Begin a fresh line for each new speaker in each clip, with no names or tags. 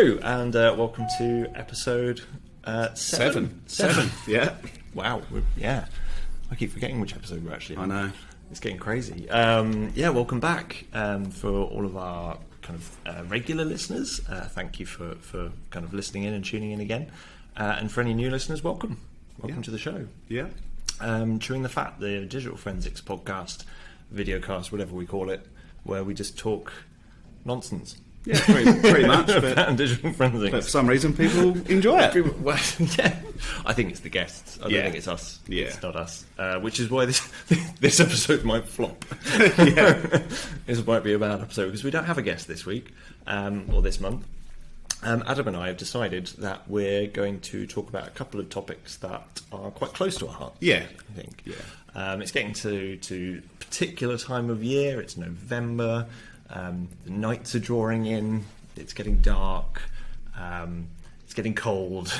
Hello, and welcome to episode 7.
7, yeah.
Wow, yeah. I keep forgetting which episode we're actually on.
I know.
It's getting crazy. Welcome back for all of our kind of regular listeners. Thank you for kind of listening in and tuning in again. And for any new listeners, welcome. Welcome to the show.
Yeah.
Chewing the Fat, the Digital Forensics podcast, videocast, whatever we call it, where we just talk nonsense.
Yeah, pretty much.
But digital forensics.
But for some reason, people enjoy it.
Well, yeah, I think it's the guests. I don't think it's us.
Yeah.
It's not us. Which is why this episode might flop.
Yeah.
This might be a bad episode because we don't have a guest this week or this month. Adam and I have decided that we're going to talk about a couple of topics that are quite close to our heart.
Yeah,
I think.
Yeah.
It's getting to a particular time of year. It's November. The nights are drawing in. It's getting dark. It's getting cold.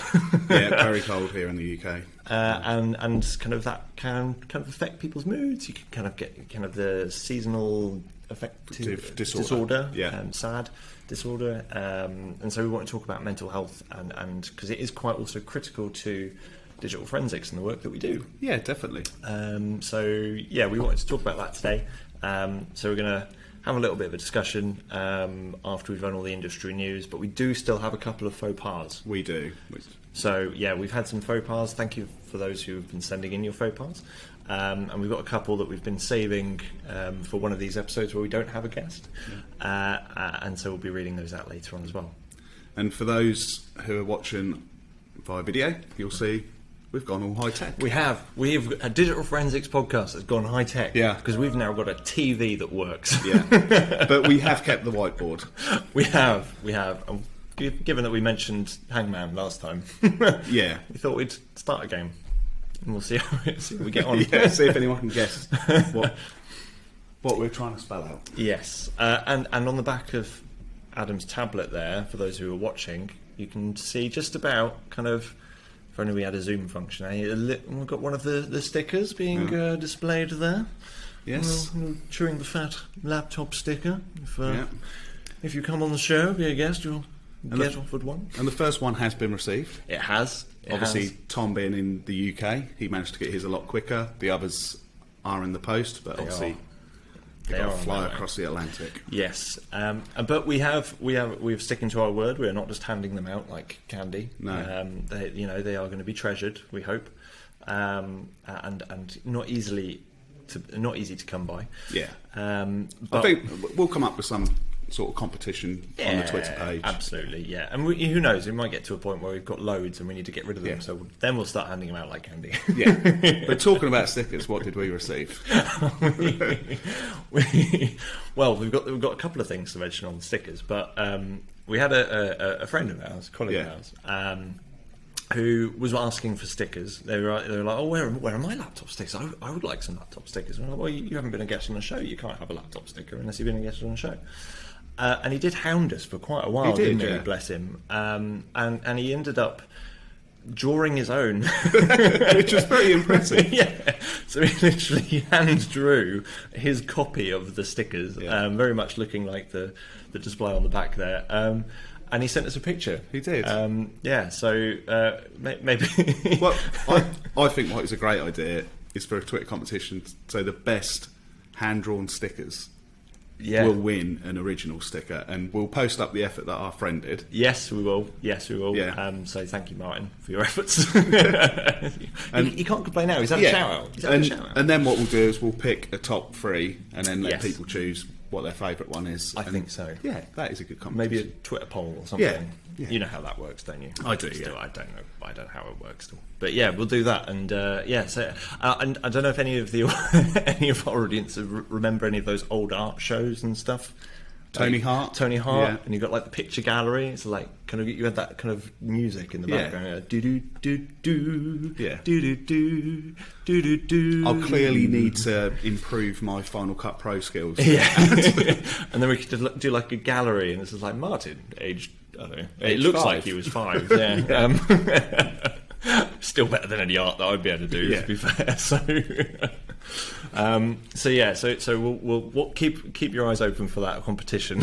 Yeah, very cold here in the UK.
And kind of that can kind of affect people's moods. You can kind of get kind of the seasonal affective disorder.
Yeah.
Sad disorder. And so we want to talk about mental health and because it is quite also critical to digital forensics and the work that we do.
Yeah, definitely.
We wanted to talk about that today. So we're going to have a little bit of a discussion after we've run all the industry news, but we do still have a couple of faux pas.
We do.
So, we've had some faux pas. Thank you for those who have been sending in your faux pas. And we've got a couple that we've been saving for one of these episodes where we don't have a guest. Yeah. And so we'll be reading those out later on as well.
And for those who are watching via video, you'll see we've gone all high tech.
We've a digital forensics podcast that's gone high tech.
Yeah.
Because we've now got a TV that works.
Yeah. But we have kept the whiteboard.
We have. Given that we mentioned Hangman last time,
yeah,
we thought we'd start a game, and we'll see how we get on.
Yeah, see if anyone can guess what we're trying to spell out.
Yes, and on the back of Adam's tablet there, for those who are watching, you can see just about kind of. If only we had a zoom function. We've got one of the stickers being displayed there.
Yes.
Chewing the Fat laptop sticker. If you come on the show, be a guest, you'll get offered one.
And the first one has been received.
It has.
Obviously, Tom being in the UK, he managed to get his a lot quicker. The others are in the post, but obviously they've got to fly across the Atlantic.
Yes, but we're sticking to our word. We're not just handing them out like candy.
No,
they are going to be treasured. We hope, and not easy to come by.
Yeah,
but
I think we'll come up with some sort of competition on the Twitter page.
Absolutely, yeah. And who knows? We might get to a point where we've got loads and we need to get rid of them.
Yeah.
So then we'll start handing them out like candy.
Yeah. But talking about stickers, what did we receive?
We've got a couple of things to mention on the stickers, but we had a friend of ours, colleague of ours, who was asking for stickers. They were like, "Oh, where are my laptop stickers? I would like some laptop stickers." And I'm like, "Well, you haven't been a guest on the show. You can't have a laptop sticker unless you've been a guest on the show." And he did hound us for quite a while, didn't he? Bless him. And he ended up drawing his own,
which was pretty impressive.
Yeah. So he literally hand drew his copy of the stickers, very much looking like the display on the back there. And he sent us a picture.
He did.
So maybe.
Well, I think what is a great idea is for a Twitter competition. So the best hand-drawn stickers will win an original sticker, and we'll post up the effort that our friend did.
Yes, we will.
Yeah.
So thank you, Martin, for your efforts. He can't complain now. He's had a shout out.
And then what we'll do is we'll pick a top 3 and then let people choose what their favourite one is.
I think so.
Yeah, that is a good competition.
Maybe a Twitter poll or something.
Yeah.
You know how that works, don't you?
I do.
Still, I don't know. I don't know how it works still. But yeah, we'll do that. And and I don't know if any of our audience remember any of those old art shows and stuff.
Tony Hart,
and you got like the picture gallery. It's like kind of you had that kind of music in the background. Do do do do.
Yeah.
Do do do do do do.
I'll clearly need to improve my Final Cut Pro skills.
Yeah. And then we could do like a gallery, and this is like Martin, aged, I don't know. It looks
5.
like he was 5. Yeah. Still better than any art that I'd be able to do, to be fair. So. So we'll keep your eyes open for that competition.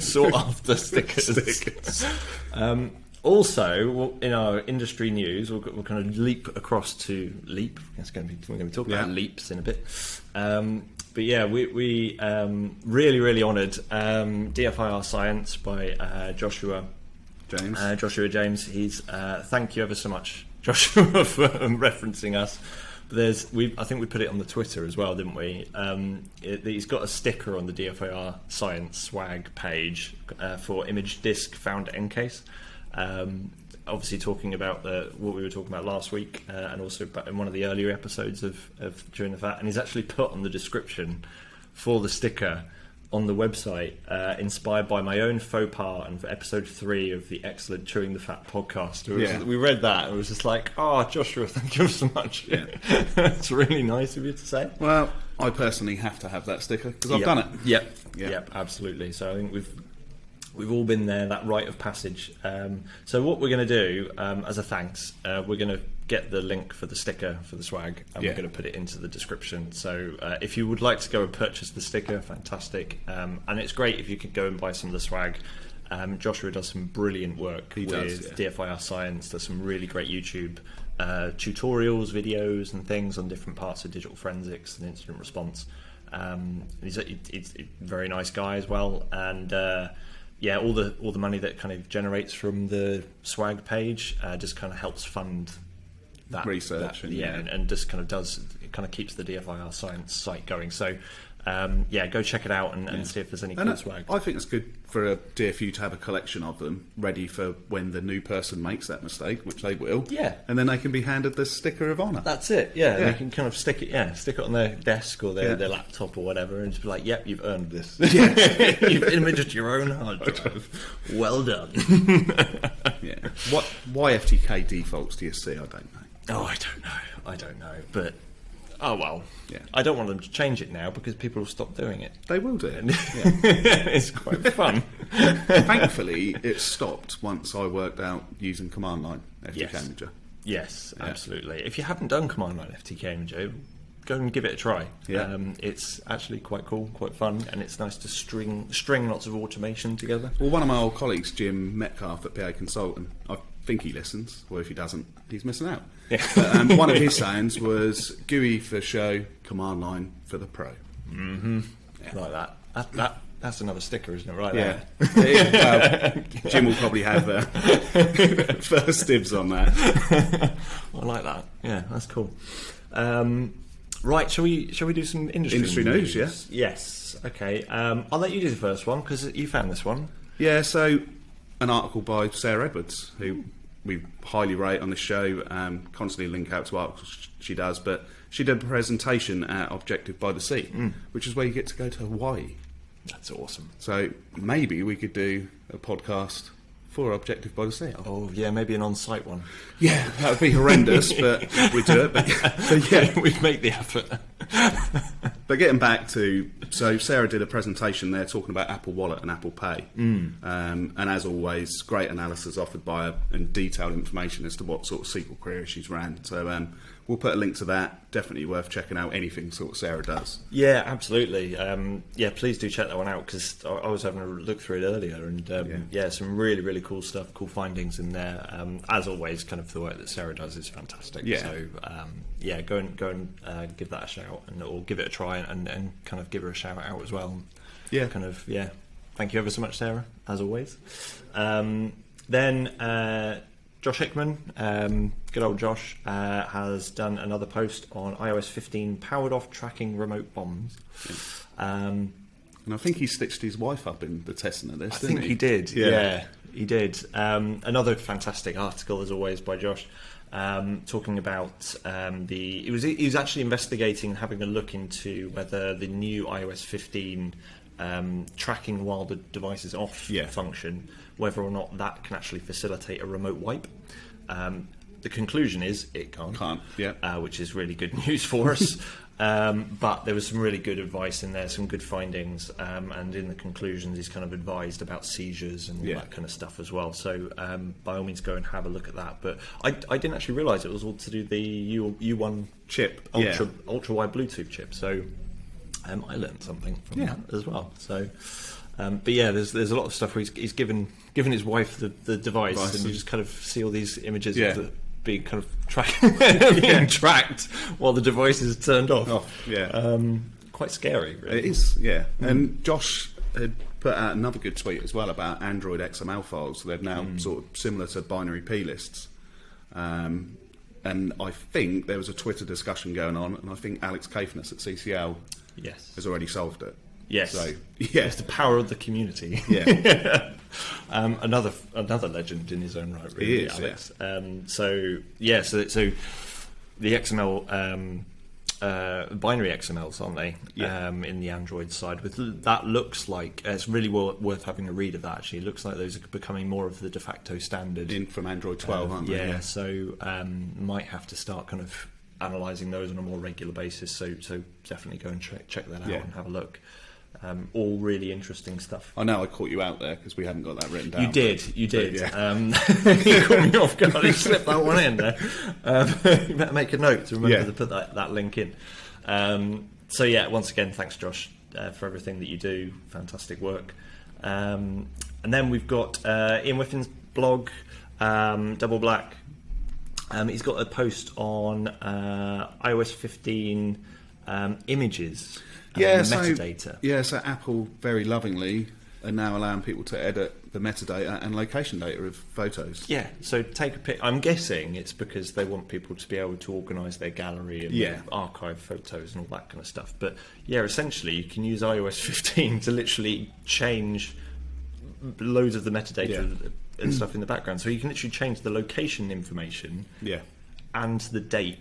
Sought after stickers. Also, in our industry news, we'll kind of leap across to leap. We're going to be talking about leaps in a bit. But yeah, we really honoured DFIR Science by Joshua James. He's thank you ever so much, Joshua, for referencing us. I think we put it on the Twitter as well, didn't we? He's got a sticker on the DFIR Science swag page for image disk found encase. Obviously talking about what we were talking about last week, and also in one of the earlier episodes of during the Fat, and he's actually put on the description for the sticker on the website, inspired by my own faux pas and for episode 3 of the excellent Chewing the Fat podcast. We read that and it was just like, Joshua, thank you so much. It's really nice of you to say.
Well, I personally have to have that sticker because I've done it.
Yep, absolutely. So I think we've all been there, that rite of passage. So what we're going to do, as a thanks, we're going to get the link for the sticker for the swag, and we're going to put it into the description. So if you would like to go and purchase the sticker, fantastic. And it's great if you could go and buy some of the swag. Joshua does some brilliant work with DFIR Science. There's some really great YouTube tutorials, videos and things on different parts of digital forensics and incident response. He's a very nice guy as well, and all the money that kind of generates from the swag page just kind of helps fund that
research,
and just kind of keeps the DFIR Science site going. So go check it out and see if there's any cool swag.
I think it's good for a DFU to have a collection of them ready for when the new person makes that mistake, which they will.
Yeah,
and then they can be handed the sticker of honour.
That's it. Yeah, they can kind of stick it on their desk or their laptop or whatever, and just be like, "Yep, you've earned this. You've imaged your own hard drive. Well done."
Why FTK defaults do you see? I don't know.
Oh, I don't know. But I don't want them to change it now because people will stop doing it.
They will do it.
It's quite fun.
Thankfully, it stopped once I worked out using command line FTK Imager.
Yes, absolutely. If you haven't done command line FTK Imager, go and give it a try. It's actually quite cool, quite fun, and it's nice to string lots of automation together.
Well, one of my old colleagues, Jim Metcalf at PA Consultant, I think he listens. Well, if he doesn't, he's missing out. But, one of his sayings was GUI for show, command line for the pro.
Mm-hmm. Like that. That's another sticker, isn't it? Right
there. Jim will probably have first dibs on that.
I like that. Yeah, that's cool. Right, shall we do some industry
news?
Yes. Okay. I'll let you do the first one because you found this one.
Yeah. So, an article by Sarah Edwards, who we highly rate on the show. Constantly link out to articles she does, but she did a presentation at Objective by the Sea, which is where you get to go to Hawaii.
That's awesome.
So maybe we could do a podcast for Objective by the Sea.
Oh yeah, maybe an on-site one.
Yeah, that would be horrendous, but we'd do it. But
we'd make the effort.
But getting back to, so Sarah did a presentation there talking about Apple Wallet and Apple Pay, and as always, great analysis offered by her and detailed information as to what sort of SQL query she's ran. So we'll put a link to that. Definitely worth checking out anything sort of Sarah does.
Yeah, absolutely. Please do check that one out because I was having a look through it earlier, and some really, really cool stuff, cool findings in there. As always, kind of the work that Sarah does is fantastic.
Yeah.
So go and give that a shout, or give it a try, and kind of give her a shout out as well.
Yeah.
Thank you ever so much, Sarah, as always. Then Josh Hickman, good old Josh, has done another post on iOS 15 powered off tracking remote bombs.
And I think he stitched his wife up in the testing of this, didn't he?
He did. Yeah, he did. Another fantastic article, as always, by Josh, talking about he was actually investigating and having a look into whether the new iOS 15 tracking while the device is off function, whether or not that can actually facilitate a remote wipe. The conclusion is it can't, which is really good news for us. But there was some really good advice in there, some good findings, and in the conclusions he's kind of advised about seizures and all that kind of stuff as well. So by all means go and have a look at that. But I didn't actually realise it was all to do the U1 chip, ultra wide Bluetooth chip. So I learned something from that as well. So but yeah, there's a lot of stuff where he's given his wife the device, and you just kind of see all these images of the being kind of being tracked while the device is turned off. Quite scary, really.
It is, And Josh had put out another good tweet as well about Android XML files. So they're now sort of similar to binary P lists. And I think there was a Twitter discussion going on, and I think Alex Caithness at CCL has already solved it.
Yes. So it's the power of the community.
Yeah.
Another legend in his own right, really,
he is,
Alex. So the XML binary XMLs, aren't they? In the Android side, that looks like it's really worth having a read of that. Actually, it looks like those are becoming more of the de facto standard
from Android 12, aren't they?
Yeah. So might have to start kind of analysing those on a more regular basis. So definitely go and check that out and have a look. All really interesting stuff.
I know I caught you out there because we hadn't got that written down.
You did. You caught me off guard. You slipped that one in there. You better make a note to remember to put that link in. So yeah, once again, thanks Josh for everything that you do. Fantastic work. And then we've got Ian Whiffin's blog, Double Black. He's got a post on iOS 15 images. Metadata.
So Apple very lovingly are now allowing people to edit the metadata and location data of photos.
Yeah, so take a pic. I'm guessing it's because they want people to be able to organise their gallery and archive photos and all that kind of stuff. But yeah, essentially you can use iOS 15 to literally change loads of the metadata and stuff in the background. So you can literally change the location information and the date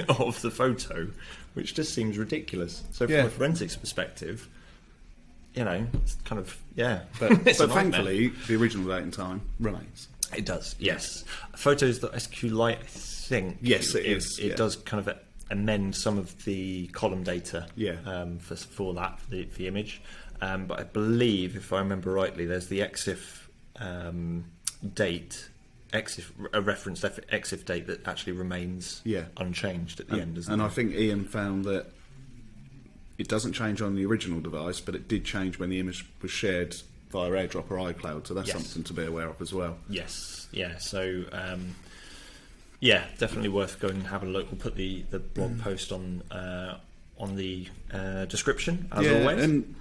of the photo, which just seems ridiculous. So from a forensics perspective, it's kind of
but thankfully the original date and time remains.
It does, yes. Photos.sqlite, I think, it does kind of amend some of the column data for the image, but I believe, if I remember rightly, there's the EXIF date, a referenced EXIF date that actually remains unchanged at the end, isn't it?
And I think Ian found that it doesn't change on the original device, but it did change when the image was shared via AirDrop or iCloud, so that's something to be aware of as well.
Yes, so definitely worth going and having a look. We'll put the blog post on the description, as always. And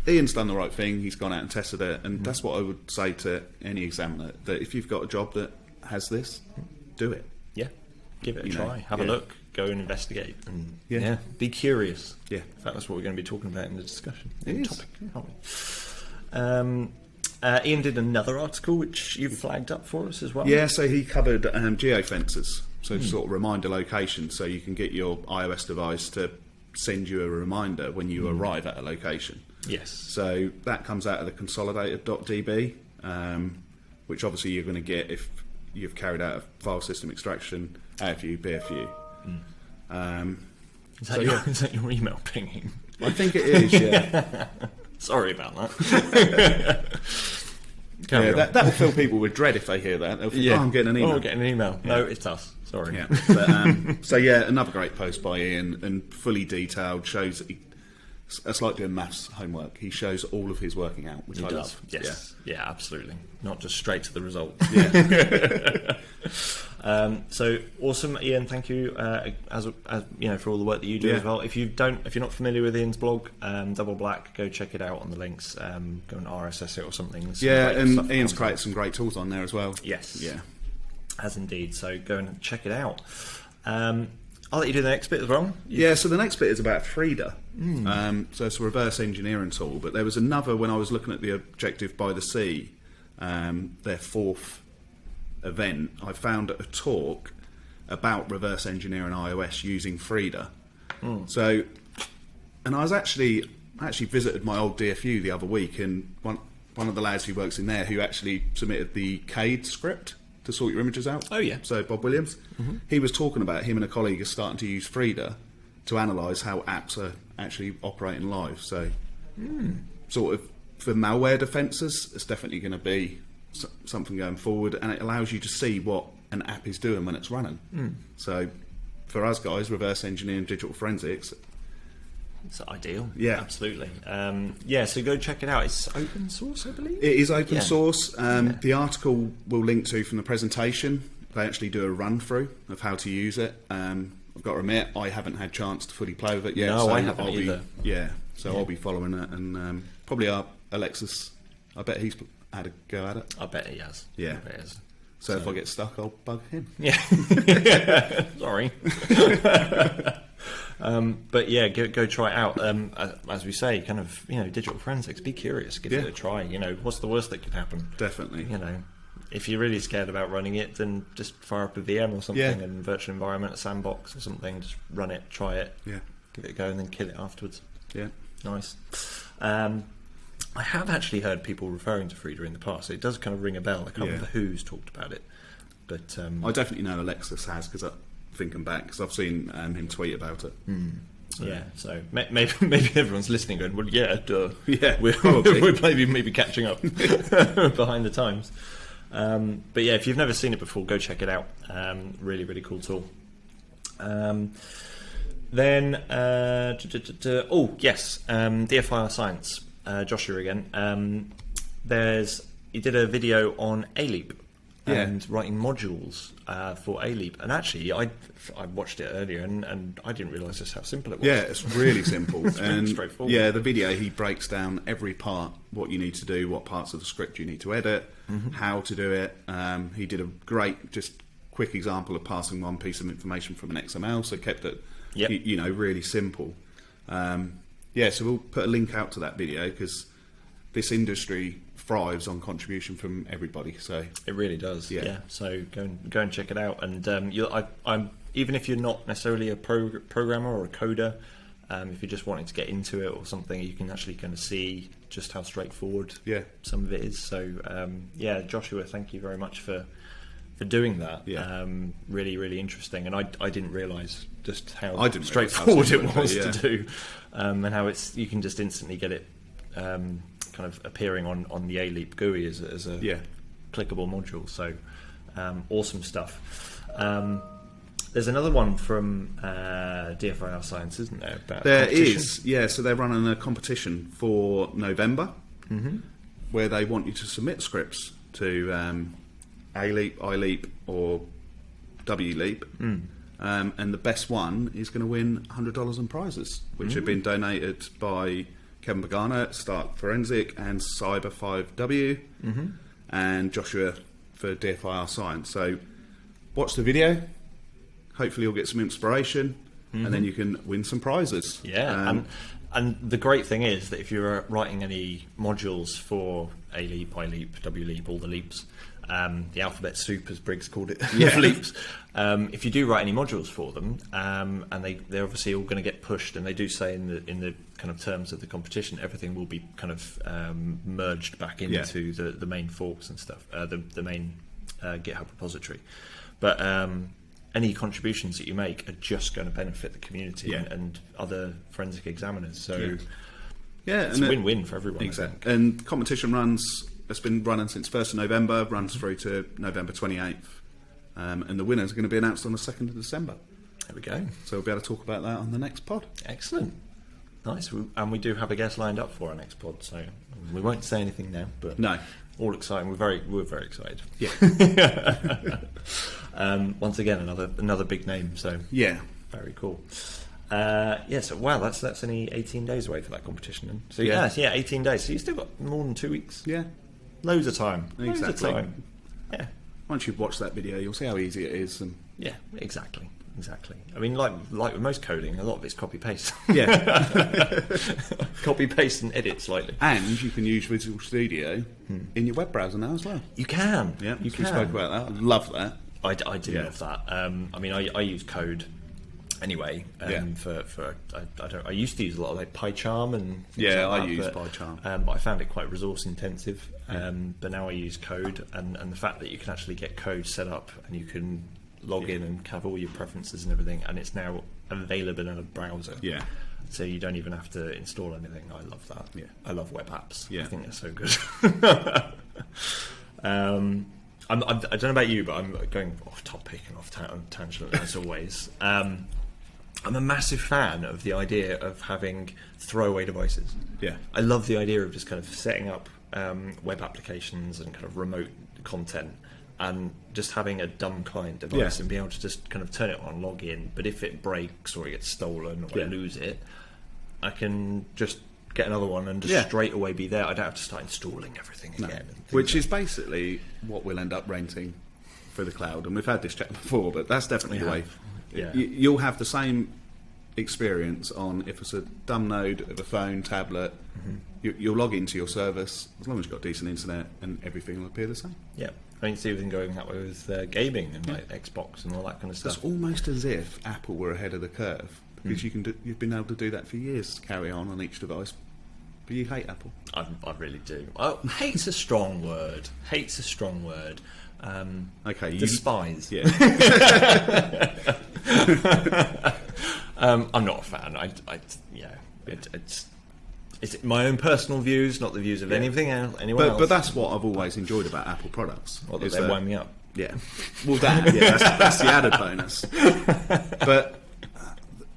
Ian's done the right thing. He's gone out and tested it, and that's what I would say to any examiner, that if you've got a job that has this, do it.
Yeah, give it a try. Have a look. Go and investigate, and be curious.
Yeah,
in fact, that's what we're going to be talking about in the discussion. Topic, Ian did another article which you flagged up for us as well.
Yeah, so he covered geofences, so sort of reminder location, so you can get your iOS device to send you a reminder when you arrive at a location.
Yes.
So that comes out of the consolidated.db, which obviously you're going to get if you've carried out a file system extraction, AFU, BFU.
Is that your email pinging?
I think it is, yeah.
Sorry about that.
That'll fill people with dread if they hear that. They'll think, I'm getting an email.
I'm getting an email. Yeah. No, it's us. Sorry.
Yeah. But, another great post by Ian, and fully detailed, shows that it's like doing maths homework. He shows all of his working out, which I love.
Yes. Yeah, absolutely. Not just straight to the result.
Yeah.
So awesome, Ian. Thank you, as for all the work that you do as well. If you're not familiar with Ian's blog, Double Black, go check it out on the links. Go and RSS it or something.
And Ian's created some great tools on there as well.
Yes. Yeah. Has indeed. So go and check it out. I'll let you do the next bit as well.
So the next bit is about Frida. So it's a reverse engineering tool, but there was another when I was looking at the Objective by the Sea, their fourth event. I found a talk about reverse engineering iOS using Frida. So, and I was actually visited my old DFU the other week, and one of the lads who works in there who actually submitted the CADE script to sort your images out.
Oh yeah.
So Bob Williams, he was talking about him and a colleague are starting to use Frida to analyse how apps are actually operating live. So, sort of for malware defences, it's definitely going to be something going forward, and it allows you to see what an app is doing when it's running. So, for us guys, reverse engineering digital forensics,
it's ideal.
Yeah,
absolutely. So go check it out. It's open source, I believe.
It is open source. The article we'll link to from the presentation. They actually do a run through of how to use it. I've got to admit, I haven't had a chance to fully play with it yet.
No,
so
I haven't either.
I'll be following it, and probably our Alexis. I bet he's had a go at it.
I bet he has.
Yeah.
I bet he has.
So if I get stuck, I'll bug him.
Yeah. Sorry. But yeah, go try it out. As we say, kind of, digital forensics. Be curious. Give it a try. What's the worst that could happen?
Definitely.
If you're really scared about running it, then just fire up a VM or something, and virtual environment, a sandbox or something. Just run it, try it, give it a go, and then kill it afterwards. Yeah, nice. I have actually heard people referring to Frida in the past. It does kind of ring a bell. I can't remember who's talked about it, but
I definitely know Alexis has, because thinking back, because I've seen him tweet about it.
So maybe everyone's listening going, well, yeah, duh.
Yeah,
we're maybe catching up behind the times. But yeah, if you've never seen it before, go check it out. Really, really cool tool. Then, DFIR Science, Joshua again. He did a video on ALEAP and writing modules for ALEAP. And actually, I watched it earlier and I didn't realise just how simple it was.
Yeah, it's really simple.
It's really straightforward.
Yeah, the video, he breaks down every part, what you need to do, what parts of the script you need to edit, how to do it. He did a great, just quick example of passing one piece of information from an XML, so kept it, really simple. So we'll put a link out to that video, because this industry thrives on contribution from everybody. So
it really does. Yeah. So go and check it out. And I'm even if you're not necessarily a programmer or a coder, if you're just wanting to get into it or something, you can actually kind of see just how straightforward some of it is. So Joshua, thank you very much for doing that. Really, really interesting. And I didn't realise just how straightforward it was to do, and how you can just instantly get it kind of appearing on the ALEAP GUI as a clickable module. So awesome stuff. There's another one from DFIR Science, isn't there?
There is, so they're running a competition for November, where they want you to submit scripts to ALEAP, iLEAP or WLEAP, and the best one is going to win $100 in prizes, which have been donated by Kevin Pagano at Stark Forensic and Cyber5W, and Joshua for DFIR Science. So watch the video, hopefully you'll get some inspiration, and then you can win some prizes.
And the great thing is that if you're writing any modules for ALEAP, iLEAP, WLEAP, all the leaps, the alphabet soup, as Briggs called it, of leaps. If you do write any modules for them, and they're obviously all going to get pushed, and they do say in the kind of terms of the competition, everything will be kind of merged back into the main forks and stuff, the main GitHub repository. But any contributions that you make are just going to benefit the community and other forensic examiners. So it's a win-win for everyone.
Exactly. And competition it's been running since 1st of November, runs through to November 28th. And the winners are going to be announced on the 2nd of December.
There we go.
So we'll be able to talk about that on the next pod.
Excellent. Nice. And we do have a guest lined up for our next pod, so we won't say anything now. But
no.
All exciting. We're very excited.
Yeah.
Once again, another big name. So
yeah,
very cool. So wow, that's only 18 days away for that competition. Then. So yeah, 18 days. So you still got more than 2 weeks.
Yeah,
loads of time.
Exactly.
Loads of time. Yeah.
Once you've watched that video, you'll see how easy it is. And
yeah, exactly. I mean, like with most coding, a lot of it's copy paste.
Yeah,
copy paste and edit slightly.
And you can use Visual Studio in your web browser now as well.
You can.
Yeah, we spoke about that. I love that.
I do love that. I mean, I use code anyway. I used to use a lot of like PyCharm and things
I use PyCharm,
but I found it quite resource intensive. But now I use code, and the fact that you can actually get code set up and you can log in and have all your preferences and everything, and it's now available in a browser.
Yeah.
So you don't even have to install anything. I love that.
Yeah.
I love web apps.
Yeah.
I think they're so good. I don't know about you, but I'm going off topic and off tangent as always. I'm a massive fan of the idea of having throwaway devices.
Yeah.
I love the idea of just kind of setting up web applications and kind of remote content and just having a dumb client device and being able to just kind of turn it on, log in, but if it breaks or it gets stolen or I lose it, I can just get another one and just straight away be there. I don't have to start installing everything again.
Which is basically what we'll end up renting for the cloud. And we've had this chat before, but that's definitely the way.
Yeah.
You'll have the same experience on, if it's a dumb node of a phone, tablet, you'll log into your service, as long as you've got decent internet, and everything will appear the same.
Yeah. I mean, see everything going that way with gaming and like Xbox and all that kind of stuff.
It's almost as if Apple were ahead of the curve, because you've been able to do that for years, to carry on each device. But you hate Apple.
I really do. Oh, hate's a strong word. Hate's a strong word.
Okay, you
despise.
Yeah.
I'm not a fan. It's my own personal views, not the views of anyone else.
But that's what I've always enjoyed about Apple products.
What, that they wind me up?
Yeah. Well, that's the added bonus. But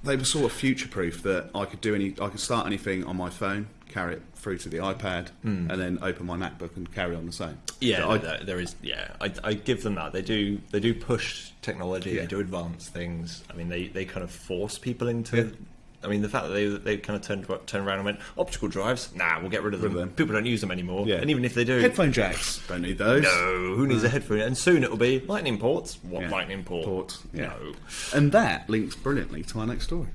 they were sort of future-proof, that I could start anything on my phone, carry it through to the iPad, and then open my MacBook and carry on the same.
Yeah, there is. Yeah, I give them that. They do push technology. They do advance things. I mean, they kind of force people into. I mean, the fact that they kind of turned around and went, optical drives, nah, we'll get rid of them. People don't use them anymore. Yeah. And even if they do,
headphone jacks, don't need those.
No, who needs a headphone? And soon it will be lightning ports. What lightning ports?
Yeah.
No.
And that links brilliantly to our next story.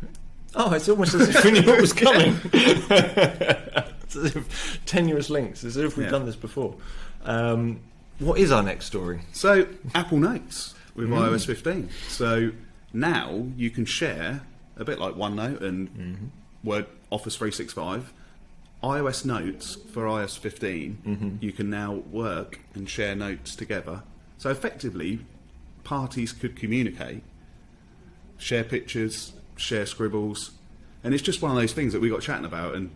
Oh, it's almost as if we knew what was coming. It's as if tenuous links, as if we've done this before. What is our next story?
So, Apple Notes with iOS 15. So now you can share, a bit like OneNote and Word Office 365, iOS Notes for iOS 15. You can now work and share notes together. So effectively, parties could communicate, share pictures, share scribbles, and it's just one of those things that we got chatting about, and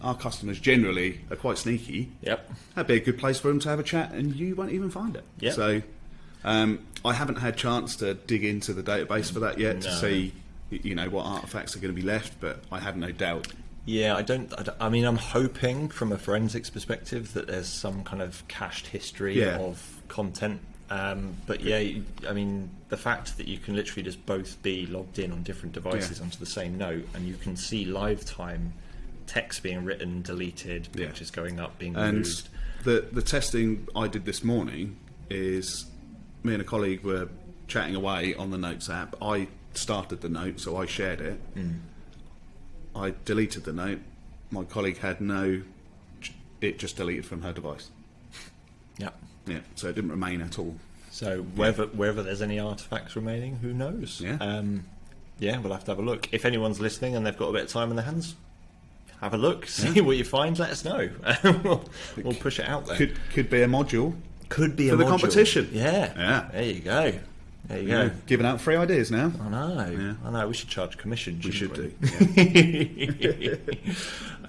our customers generally are quite sneaky.
Yep.
That'd be a good place for them to have a chat, and you won't even find it.
Yep.
So I haven't had chance to dig into the database for that yet to see, what artifacts are going to be left, but I have no doubt.
Yeah, I mean, I'm hoping from a forensics perspective that there's some kind of cached history of content. But I mean, the fact that you can literally just both be logged in on different devices onto the same note, and you can see live time text being written, deleted, pictures going up, being removed.
The testing I did this morning is, me and a colleague were chatting away on the Notes app. I started the note, so I shared it. I deleted the note. My colleague had it just deleted from her device. Yeah, so it didn't remain at all.
So wherever there's any artifacts remaining, who knows? We'll have to have a look. If anyone's listening and they've got a bit of time in their hands, have a look, see what you find, let us know. We'll push it out there.
Could be a module.
Could be
for the competition.
Yeah. There you go.
Giving out free ideas now.
I know. We should charge commission.
We should do.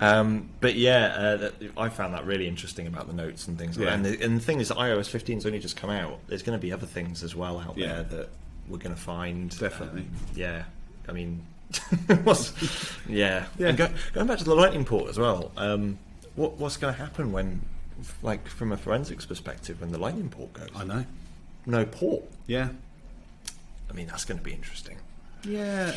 But I found that really interesting about the notes and things like that. And the thing is that iOS 15's only just come out. There's going to be other things as well out there that we're going to find.
Definitely.
I mean, and going back to the Lightning port as well. What's going to happen when, like, from a forensics perspective, when the Lightning port goes?
I know.
No port.
Yeah.
I mean, that's going to be interesting.
Yeah.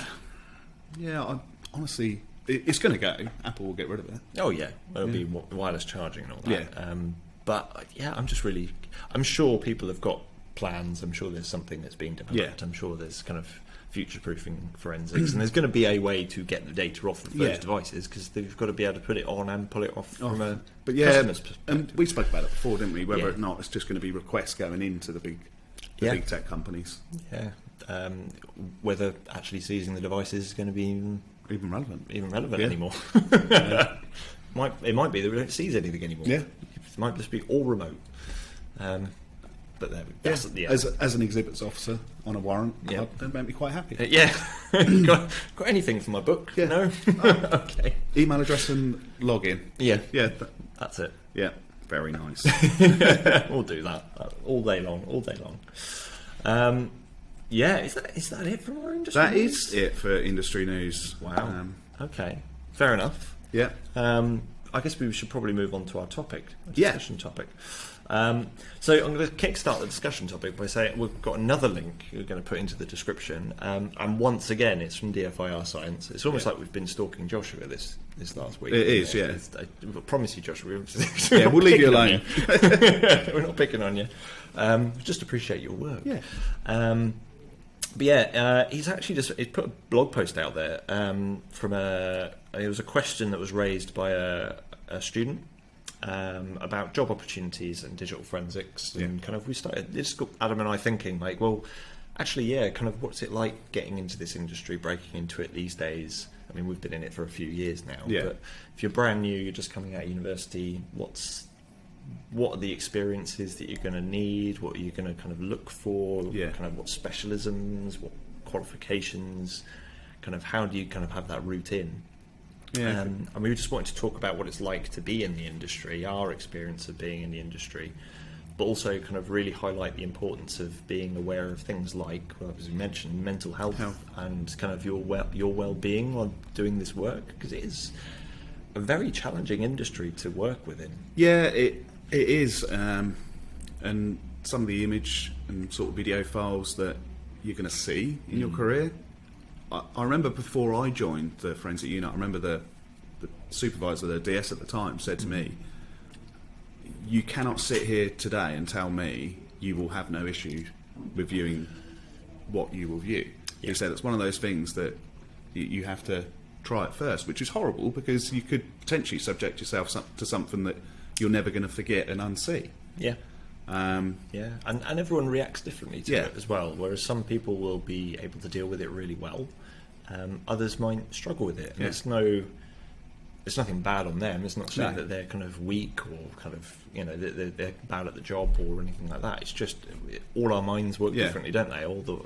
Honestly, it's going to go. Apple will get rid of it.
Oh yeah, it'll be wireless charging and all that. I'm sure people have got plans. I'm sure there's something that's being developed. I'm sure there's kind of future-proofing forensics, and there's going to be a way to get the data off of those devices, because they've got to be able to put it on and pull it off from a customer's perspective.
And we spoke about it before, didn't we? Whether or not it's just going to be requests going into the big tech companies.
Yeah. Whether actually seizing the devices is going to be even relevant anymore. It might be that we don't seize anything anymore.
Yeah.
It might just be all remote. But that's at the end.
As an exhibits officer on a warrant, that made me quite happy.
got anything for my book?
Yeah.
No? Okay.
Email address and login.
Yeah.
Yeah.
That's it.
Yeah. Very nice.
We'll do that all day long. Is that it from our industry
That
news?
is it for industry news.
Wow. Okay. Fair enough.
Yeah.
I guess we should probably move on to our discussion topic. So I'm going to kickstart the discussion topic by saying we've got another link we're going to put into the description, and once again it's from DFIR Science. It's almost like we've been stalking Joshua this last week.
It is, yeah.
I promise you, Joshua.
We'll leave you alone.
We're not picking on you. Just appreciate your work.
Yeah.
But yeah, he's put a blog post out there from it was a question that was raised by a student about job opportunities and digital forensics, and kind of this got Adam and I thinking like, well, actually, kind of what's it like getting into this industry, breaking into it these days? I mean, we've been in it for a few years now, but if you're brand new, you're just coming out of university, what are the experiences that you're going to need? What are you going to kind of look for? Kind of what specialisms, what qualifications, kind of how do you kind of have that route in? And we just wanted to talk about what it's like to be in the industry, our experience of being in the industry, but also kind of really highlight the importance of being aware of things like, well, as we mentioned, mental health and kind of your well-being while doing this work, because it is a very challenging industry to work within.
Yeah, it is, and some of the image and sort of video files that you're going to see in your career. I remember before I joined the forensic unit, I remember the supervisor, the DS at the time, said to me, "You cannot sit here today and tell me you will have no issue reviewing what you will view." He said it's one of those things that you have to try it first, which is horrible because you could potentially subject yourself to something that you're never going to forget and unsee. And
everyone reacts differently to it as well. Whereas some people will be able to deal with it really well, others might struggle with it. And it's nothing bad on them. It's not saying that they're kind of weak or kind of they're bad at the job or anything like that. It's just all our minds work differently, don't they? All the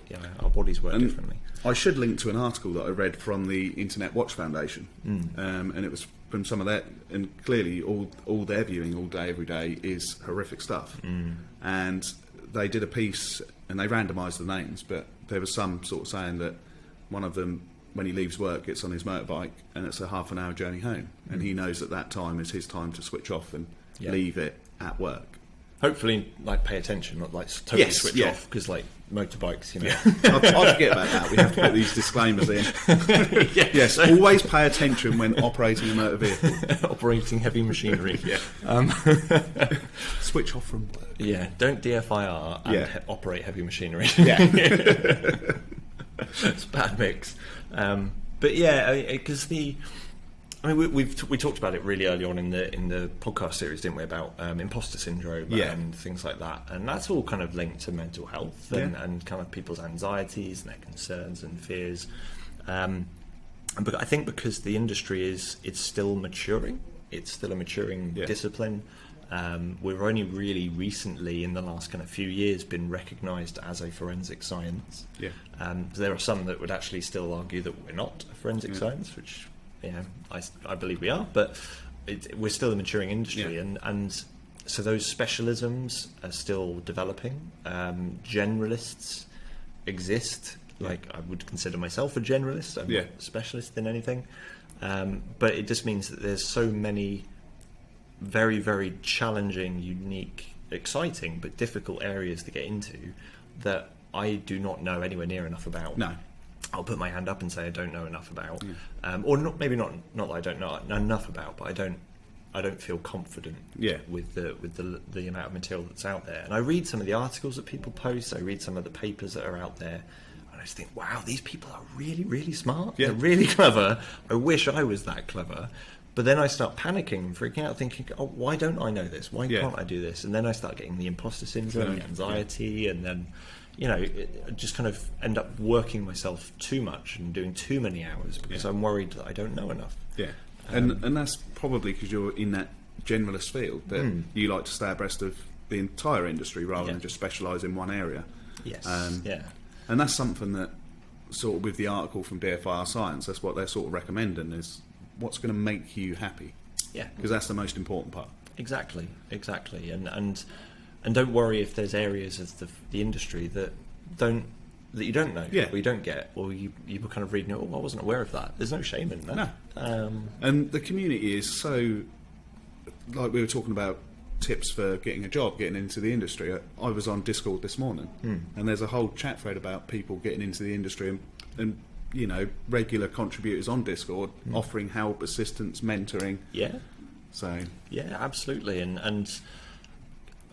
our bodies work differently.
I should link to an article that I read from the Internet Watch Foundation, and it was from some of that, and clearly all they're viewing all day, every day is horrific stuff. And they did a piece, and they randomised the names, but there was some sort of saying that one of them, when he leaves work, gets on his motorbike, and it's a half an hour journey home, and he knows that time is his time to switch off and leave it at work.
Hopefully, like, pay attention, not like totally switch off, because like motorbikes,
I forget about that. We have to put these disclaimers in. Yes, always pay attention when operating a motor vehicle.
Operating heavy machinery.
Switch off from work.
Don't DFIR and operate heavy machinery. It's a bad mix. But because we talked about it really early on in the podcast series, didn't we, about imposter syndrome and things like that, and that's all kind of linked to mental health and kind of people's anxieties and their concerns and fears. But I think because the industry it's still maturing, it's still a maturing discipline. We've only really recently, in the last kind of few years, been recognised as a forensic science. There are some that would actually still argue that we're not a forensic science, which I believe we are, but we're still a maturing industry, and so those specialisms are still developing. Generalists exist. Like, I would consider myself a generalist. I'm not a specialist in anything, but it just means that there's so many very, very challenging, unique, exciting, but difficult areas to get into that I do not know anywhere near enough about.
No.
I'll put my hand up and say I don't know enough about, or not that I don't know enough about, but I don't feel confident with the amount of material that's out there. And I read some of the articles that people post. I read some of the papers that are out there, and I just think, wow, these people are really, really smart. They're really clever. I wish I was that clever. But then I start panicking and freaking out, thinking, oh, why don't I know this? Why can't I do this? And then I start getting the imposter syndrome, the anxiety, and then I just kind of end up working myself too much and doing too many hours because I'm worried that I don't know enough.
And that's probably because you're in that generalist field that you like to stay abreast of the entire industry rather than just specialise in one area.
Yes.
And that's something that sort of with the article from DFIR Science, that's what they're sort of recommending, is what's going to make you happy.
Yeah.
Because that's the most important part.
Exactly. And don't worry if there's areas of the industry that you don't know, or you don't get, or you were kind of reading, I wasn't aware of that. There's no shame in that.
No. And the community is so, like we were talking about tips for getting a job, getting into the industry. I was on Discord this morning, and there's a whole chat thread about people getting into the industry and you know, regular contributors on Discord offering help, assistance, mentoring. Yeah. So.
Yeah, absolutely. And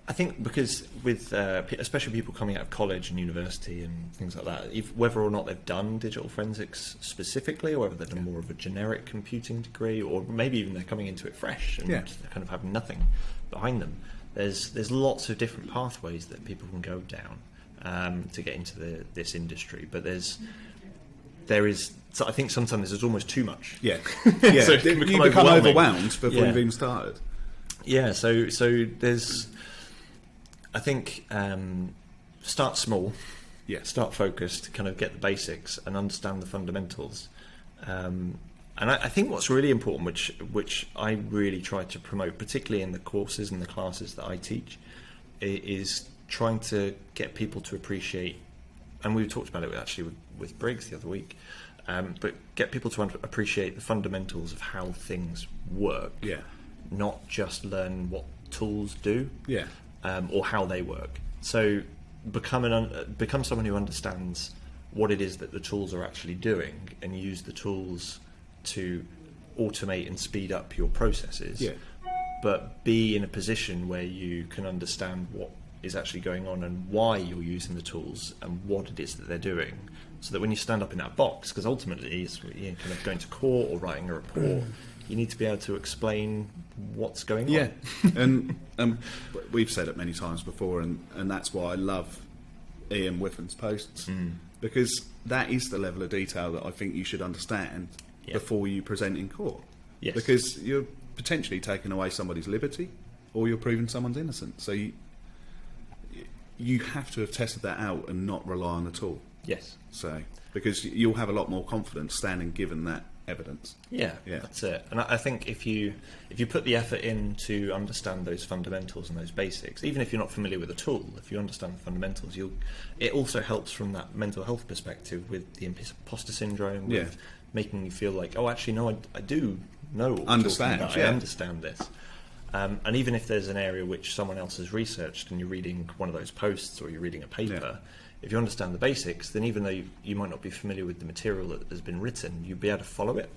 I think because with especially people coming out of college and university and things like that, whether or not they've done digital forensics specifically, or whether they've done more of a generic computing degree, or maybe even they're coming into it fresh and they're kind of having nothing behind them, there's lots of different pathways that people can go down to get into this industry. But there is. So I think sometimes there's almost too much.
Yeah,
So
you become overwhelmed before you've even started.
Yeah, so there's. I think start small, start focused, kind of get the basics and understand the fundamentals. And I think what's really important, which I really try to promote, particularly in the courses and the classes that I teach, is trying to get people to appreciate, and we talked about it actually with Briggs the other week, but get people to appreciate the fundamentals of how things work, not just learn what tools do, or how they work. So become someone who understands what it is that the tools are actually doing, and use the tools to automate and speed up your processes, but be in a position where you can understand what is actually going on and why you're using the tools and what it is that they're doing, so that when you stand up in that box, because ultimately it's kind of going to court or writing a report, you need to be able to explain what's going on.
And we've said it many times before, and that's why I love Ian Whiffin's posts, because that is the level of detail that I think you should understand before you present in court.
Yes.
Because you're potentially taking away somebody's liberty, or you're proving someone's innocent. So you have to have tested that out and not rely on the tool.
Yes.
So because you'll have a lot more confidence standing given that evidence.
Yeah, that's it. And I think if you put the effort in to understand those fundamentals and those basics, even if you're not familiar with the tool, if you understand the fundamentals, it also helps from that mental health perspective with the imposter syndrome, with making you feel like, oh, actually, no, I do know what
understand.
I understand this. And even if there's an area which someone else has researched and you're reading one of those posts or you're reading a paper, if you understand the basics, then even though you might not be familiar with the material that has been written, you'll be able to follow it.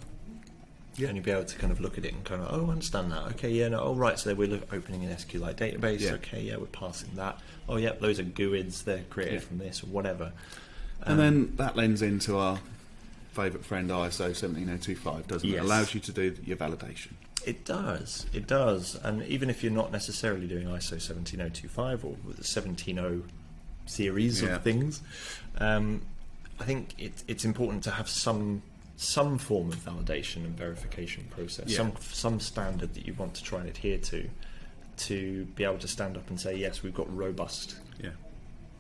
And you'll be able to kind of look at it and kind of, I understand that. Okay, right, so we're opening an SQLite database. Okay, we're passing that. Oh, those are GUIDs, they're created from this or whatever.
And then that lends into our favourite friend ISO 17025, doesn't it? It allows you to do your validation.
It does. And even if you're not necessarily doing ISO 17025 or the 170 series of things, I think it's important to have some form of validation and verification process, some standard that you want to try and adhere to be able to stand up and say, yes, we've got robust,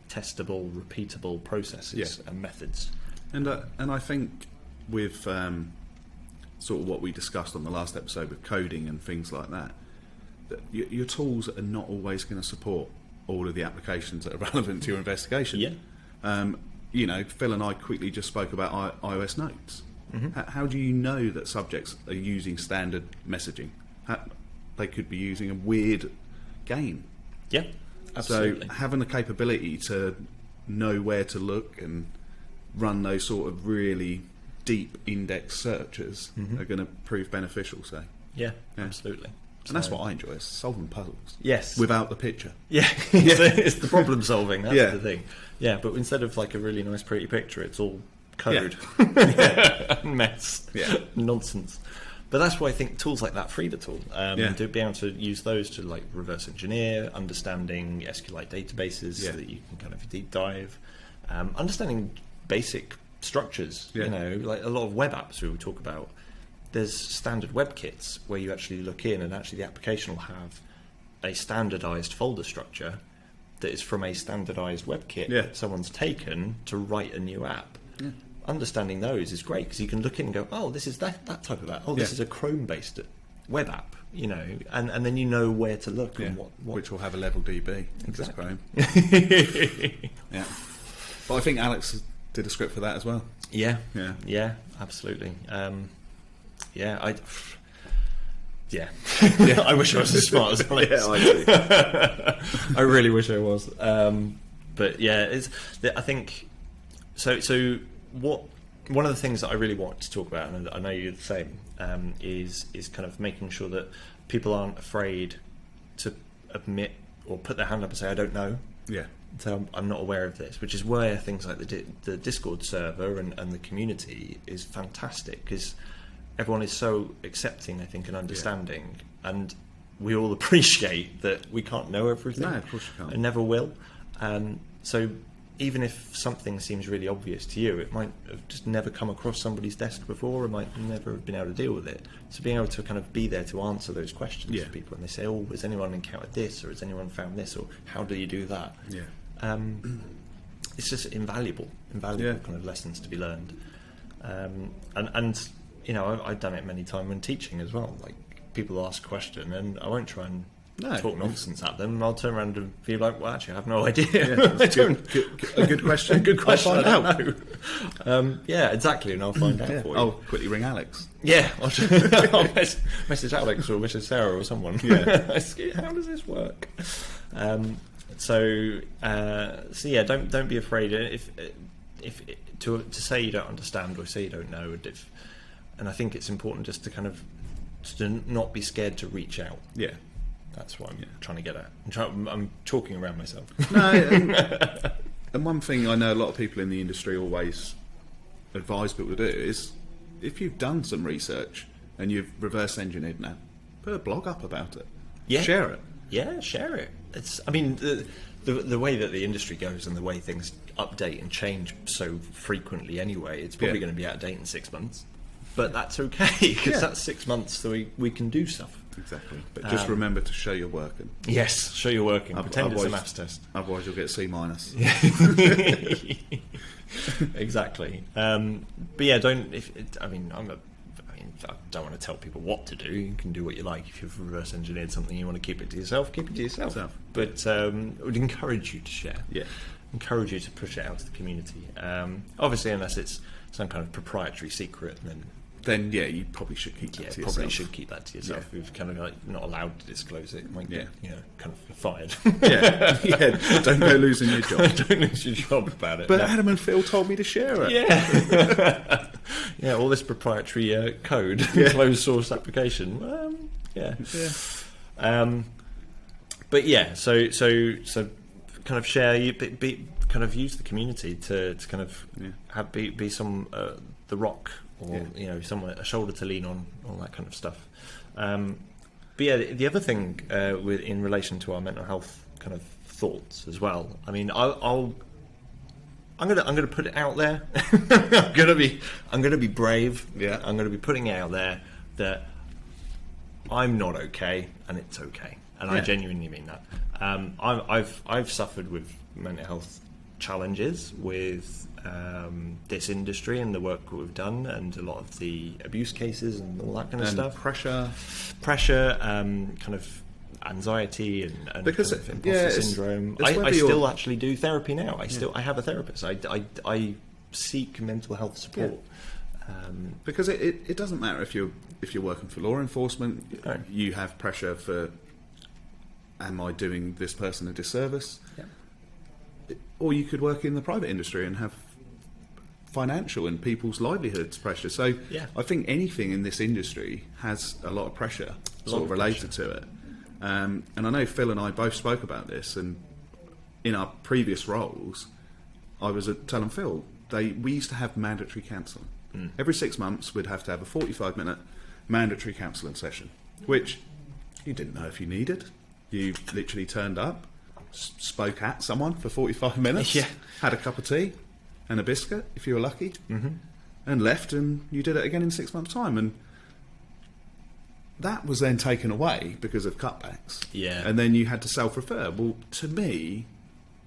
testable, repeatable processes and methods. And
I think with sort of what we discussed on the last episode with coding and things like that your tools are not always going to support all of the applications that are relevant to your investigation. You know, Phil and I quickly just spoke about iOS notes. How do you know that subjects are using standard messaging? They could be using a weird game.
Absolutely.
So having the capability to know where to look and run those sort of really deep index searches are going to prove beneficial. So
absolutely.
And that's what I enjoy, is solving puzzles.
Yes.
Without the picture.
It's the problem solving, that's the thing. But instead of like a really nice pretty picture, it's all code. Mess. Nonsense. But that's why I think tools like that Frida tool, to be able to use those to like reverse engineer, understanding SQLite databases so that you can kind of deep dive, understanding basic structures, you know, like a lot of web apps we talk about. There's standard web kits where you actually look in and actually the application will have a standardized folder structure that is from a standardized WebKit that someone's taken to write a new app. Understanding those is great, because you can look in and go, oh, this is that type of app. Oh, this is a Chrome-based web app, you know, and then you know where to look and what
which will have a level DB.
Exactly.
Chrome. Yeah. But I think Alex did a script for that as well.
Yeah, absolutely. I wish I was as smart as Alex.
Yeah, I do.
I really wish I was. But yeah, I think so. One of the things that I really want to talk about, and I know you're the same, is kind of making sure that people aren't afraid to admit or put their hand up and say, I don't know.
Yeah.
So I'm not aware of this, which is where things like the Discord server and the community is fantastic, because everyone is so accepting, I think, and understanding, and we all appreciate that we can't know everything.
No, of course you can't.
And never will. So even if something seems really obvious to you, it might have just never come across somebody's desk before, or might never have been able to deal with it. So being able to kind of be there to answer those questions to people, and they say, oh, has anyone encountered this, or has anyone found this, or how do you do that?
Yeah.
It's just invaluable kind of lessons to be learned. And you know, I've done it many times when teaching as well. Like, people ask a question, and I won't try and talk nonsense at them. I'll turn around and be like, well, actually, I have no idea.
Yeah, a good question.
A good question.
I'll find out.
Yeah, exactly, and I'll find out for you.
I'll quickly ring Alex.
Yeah, I'll message Alex or message Sarah or someone.
Yeah.
How does this work? So yeah, don't be afraid. If to say you don't understand or say you don't know, and I think it's important just to kind of not be scared to reach out.
Yeah.
That's what I'm trying to get at. I'm talking around myself.
No, and one thing I know a lot of people in the industry always advise people to do is, if you've done some research and you've reverse engineered now, put a blog up about it.
Yeah.
Share it.
Yeah, share it. I mean, the way that the industry goes and the way things update and change so frequently anyway, it's probably going to be out of date in 6 months. But that's okay, because that's 6 months so we can do stuff.
Exactly. But just remember to show you're working.
Yes, show you're working. Pretend it's a maths test.
Otherwise you'll get C-.
Exactly. But yeah, I don't want to tell people what to do. You can do what you like. If you've reverse engineered something, you want to keep it to yourself, keep it to yourself. But I would encourage you to share. Yeah. Encourage you to push it out to the community. Obviously, unless it's some kind of proprietary secret,
then yeah, you probably should keep that to yourself.
Probably should keep that to yourself. Yeah. If kind of like not allowed to disclose it, might get kind of fired.
Don't go losing your job.
Don't lose your job about it.
But Adam and Phil told me to share it.
Yeah, all this proprietary code, closed source application. But yeah, so kind of share. Kind of use the community to kind of be some the rock. Or someone, a shoulder to lean on, all that kind of stuff. But yeah, the other thing in relation to our mental health kind of thoughts as well. I mean, I'm gonna put it out there. I'm gonna be brave. Yeah, I'm gonna be putting it out there that I'm not okay, and it's okay, and I genuinely mean that. I've suffered with mental health challenges with this industry and the work that we've done, and a lot of the abuse cases and all that kind of stuff. Pressure, kind of anxiety and because kind of imposter syndrome. I still actually do therapy now. I have a therapist. I seek mental health support.
Because it doesn't matter if you're working for law enforcement. You have pressure for, am I doing this person a disservice? Or you could work in the private industry and have financial and people's livelihoods pressure. So I think anything in this industry has a lot of pressure sort of related to it. And I know Phil and I both spoke about this, and in our previous roles, I was telling Phil, we used to have mandatory counselling. Every 6 months we'd have to have a 45-minute mandatory counselling session, which you didn't know if you needed. You literally turned up, spoke at someone for 45 minutes, had a cup of tea and a biscuit if you were lucky, and left, and you did it again in 6 months' time. And that was then taken away because of cutbacks.
Yeah.
And then you had to self-refer. Well, to me,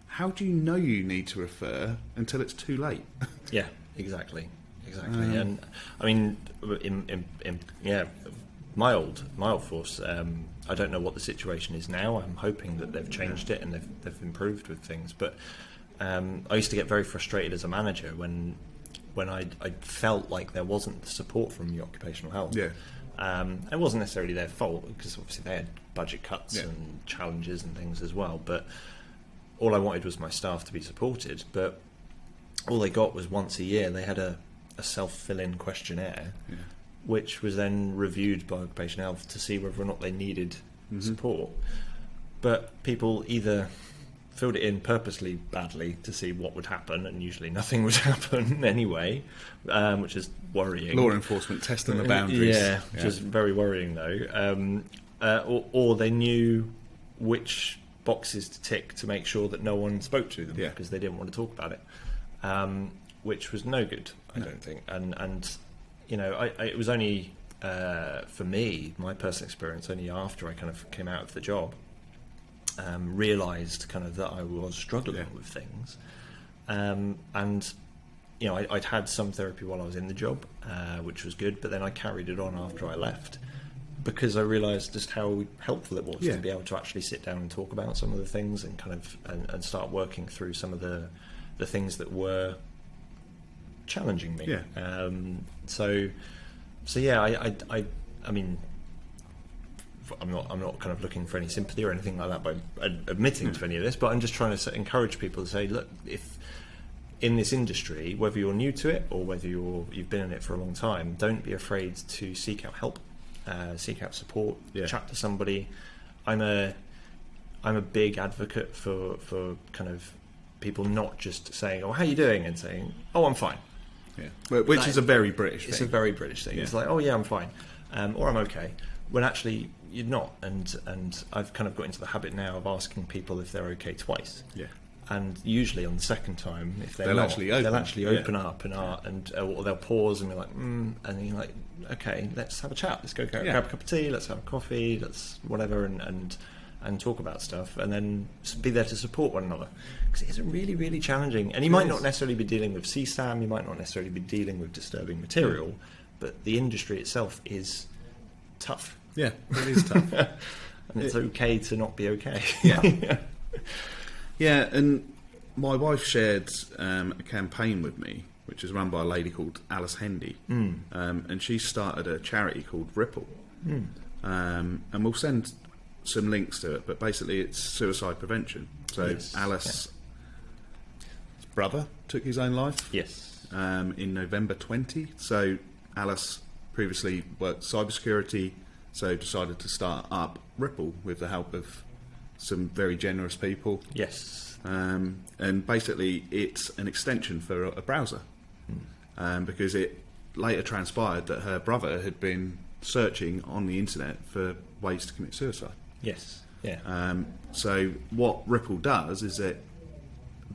how do you know you need to refer until it's too late?
Yeah, exactly. And I mean, in my old force, I don't know what the situation is now. I'm hoping that they've changed it and they've improved with things. But I used to get very frustrated as a manager when I felt like there wasn't the support from the occupational health.
Yeah.
It wasn't necessarily their fault, because obviously they had budget cuts and challenges and things as well. But all I wanted was my staff to be supported. But all they got was once a year they had a self-fill-in questionnaire, which was then reviewed by occupational health to see whether or not they needed support. But people either filled it in purposely badly to see what would happen, and usually nothing would happen anyway, which is worrying.
Law enforcement testing the boundaries.
Which is very worrying though. Or they knew which boxes to tick to make sure that no one spoke to them because they didn't want to talk about it, which was no good, I don't think. And you know, it was only for me, my personal experience, only after I kind of came out of the job, realised kind of that I was struggling with things, and you know, I'd had some therapy while I was in the job, which was good, but then I carried it on after I left, because I realised just how helpful it was to be able to actually sit down and talk about some of the things and kind of and start working through some of the things that were challenging me. So yeah, I mean, I'm not kind of looking for any sympathy or anything like that by admitting to any of this, but I'm just trying to encourage people to say, look, if in this industry, whether you're new to it or whether you've been in it for a long time, don't be afraid to seek out help, seek out support, chat to somebody. I'm a big advocate for kind of people not just saying, oh, how you doing, and saying, oh, I'm fine.
Which is a very British thing.
It's a very British thing. It's like, oh yeah, I'm fine, or I'm okay, when actually you're not. And I've kind of got into the habit now of asking people if they're okay twice. And usually on the second time, if they'll actually open up or they'll pause and be like, and then you're like, okay, let's have a chat. Let's go grab a cup of tea. Let's have a coffee. Let's whatever, and talk about stuff, and then be there to support one another, because it's really, really challenging. And you might not necessarily be dealing with CSAM, you might not necessarily be dealing with disturbing material, but the industry itself is tough.
It is tough.
And it's okay to not be okay.
And my wife shared a campaign with me, which is run by a lady called Alice Hendy, and she started a charity called Ripple, and we'll send some links to it, but basically it's suicide prevention. So Alice's brother took his own life in November 20. So Alice previously worked cybersecurity, so decided to start up Ripple with the help of some very generous people. And basically it's an extension for a browser, because it later transpired that her brother had been searching on the internet for ways to commit suicide. So what Ripple does is it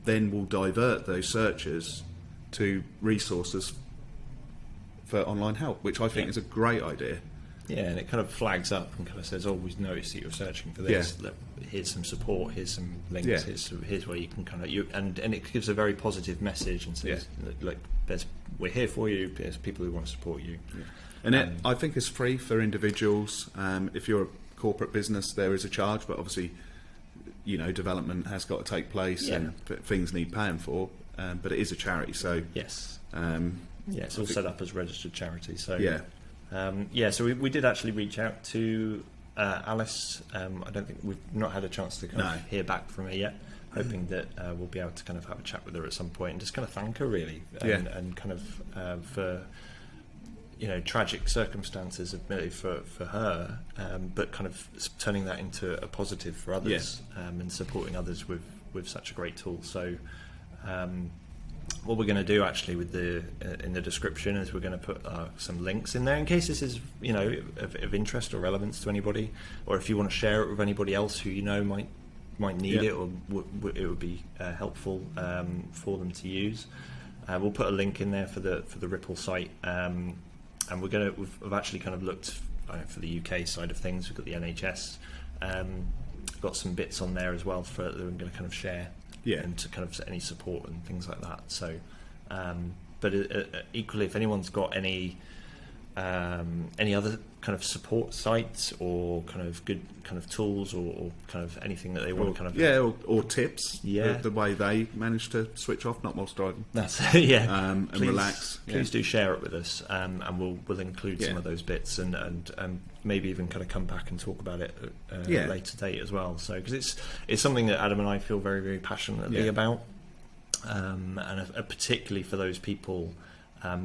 then will divert those searches to resources for online help, which I think is a great idea.
And it kind of flags up and kind of says, oh, we've noticed that you're searching for this. Look, here's some support, here's some links, here's where you can kind of and it gives a very positive message and says, look, we're here for you, there's people who want to support you.
And I think it's free for individuals. If you're a corporate business, there is a charge, but obviously, you know, development has got to take place and things need paying for, but it is a charity, so
it's all set up as registered charity, so so we did actually reach out to Alice. I don't think we've not had a chance to kind of hear back from her yet, hoping that we'll be able to kind of have a chat with her at some point and just kind of thank her really, and kind of for, you know, tragic circumstances admittedly for her, but kind of turning that into a positive for others, and supporting others with such a great tool. So what we're going to do actually with in the description is we're going to put some links in there in case this is, you know, of interest or relevance to anybody, or if you want to share it with anybody else who you know might need it, or it would be helpful for them to use. We'll put a link in there for the Ripple site. And we've actually kind of looked for the UK side of things, we've got the NHS. Got some bits on there as well that we're going to kind of share, and to kind of any support and things like that. So, but equally, if anyone's got any other kind of support sites or kind of good kind of tools or kind of anything that they want to kind of
or tips, the way they manage to switch off, not whilst driving.
That's
and relax.
Please do share it with us, and we'll include some of those bits and maybe even kind of come back and talk about it at a later date as well. So because it's something that Adam and I feel very, very passionately about, and particularly for those people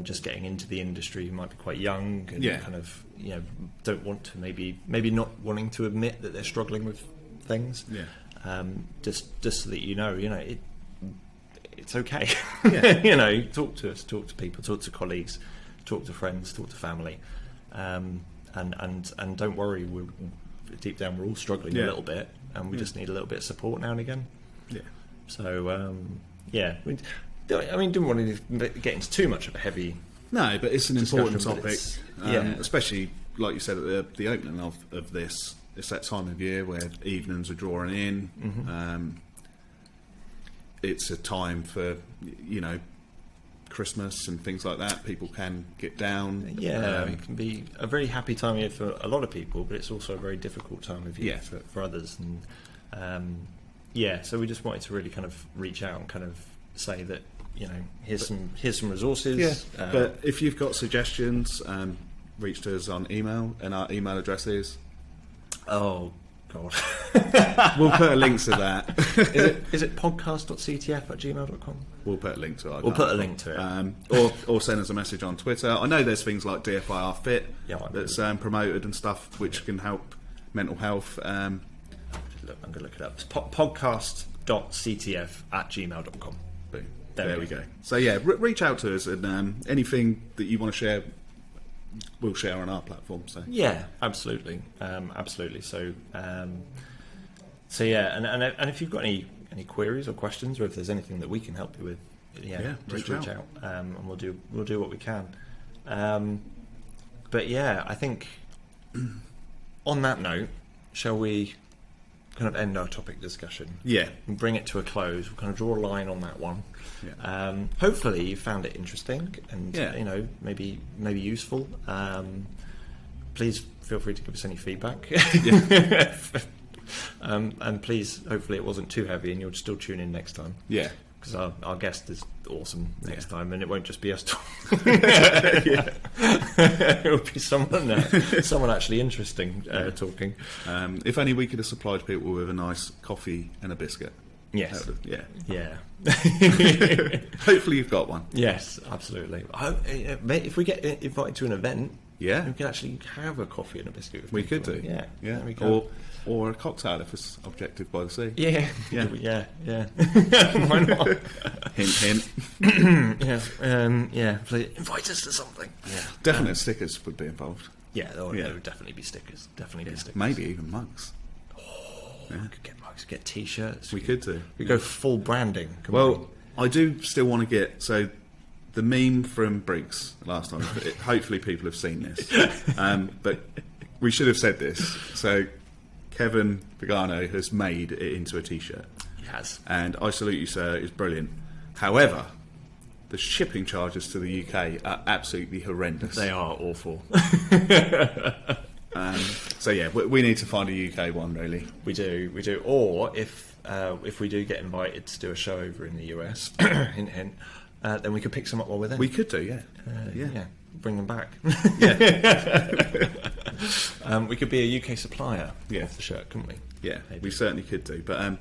just getting into the industry who might be quite young and kind of don't want to maybe not wanting to admit that they're struggling with things. Just so that it's okay. Talk to us, talk to people, talk to colleagues, talk to friends, talk to family, and don't worry, deep down we're all struggling a little bit, and we just need a little bit of support now and again. So didn't want to get into too much of a heavy.
No, but it's an important topic, especially like you said at the opening of this. It's that time of year where evenings are drawing in. It's a time for Christmas and things like that. People can get down.
It can be a very happy time of year for a lot of people, but it's also a very difficult time of year for others. And so we just wanted to really kind of reach out and kind of say that here's some resources.
But if you've got suggestions, reach to us on email, and our email address is.
Oh God.
We'll put a link to that.
Is it podcast.ctf@gmail.com?
We'll put a link to it.
We'll put a link to
it. Or send us a message on Twitter. I know there's things like DFIR Fit that's promoted and stuff, which can help mental health. I'm
going to look it up. It's podcast.ctf@gmail.com.
Boom. There we go. So reach out to us, and anything that you want to share, we'll share on our platform. So
absolutely. So and if you've got any queries or questions, or if there's anything that we can help you with, just reach out, and we'll do what we can. But I think on that note, shall we kind of end our topic discussion? And bring it to a close. We'll kind of draw a line on that one. Hopefully you found it interesting and maybe useful. Please feel free to give us any feedback. And please, hopefully it wasn't too heavy and you'll still tune in next time. Because our guest is awesome next time, and it won't just be us talking. It will be someone actually interesting talking.
If only we could have supplied people with a nice coffee and a biscuit.
Yes.
Hopefully you've got one.
Yes, absolutely. If we get invited to an event, we could actually have a coffee and a biscuit with people.
We could do.
There we go.
Or a cocktail if it's Objective by the Sea.
Yeah. Why not?
Hint.
Please invite us to something.
Definitely stickers would be involved.
There would definitely be stickers. Be stickers.
Maybe even mugs.
We could get mugs, get t-shirts.
We could do.
We go full branding.
I do still want to get the meme from Briggs last time. Hopefully people have seen this, but we should have said this. So Kevin Brignoni has made it into a t-shirt.
He has, and
I salute you, sir. It's brilliant. However, the shipping charges to the UK are absolutely horrendous.
They are awful.
We need to find a UK one. Really,
we do. Or if we do get invited to do a show over in the US, hint, then we could pick some up while we're there.
We could do,
bring them back. We could be a UK supplier of the shirt, couldn't we?
Maybe. We certainly could do. But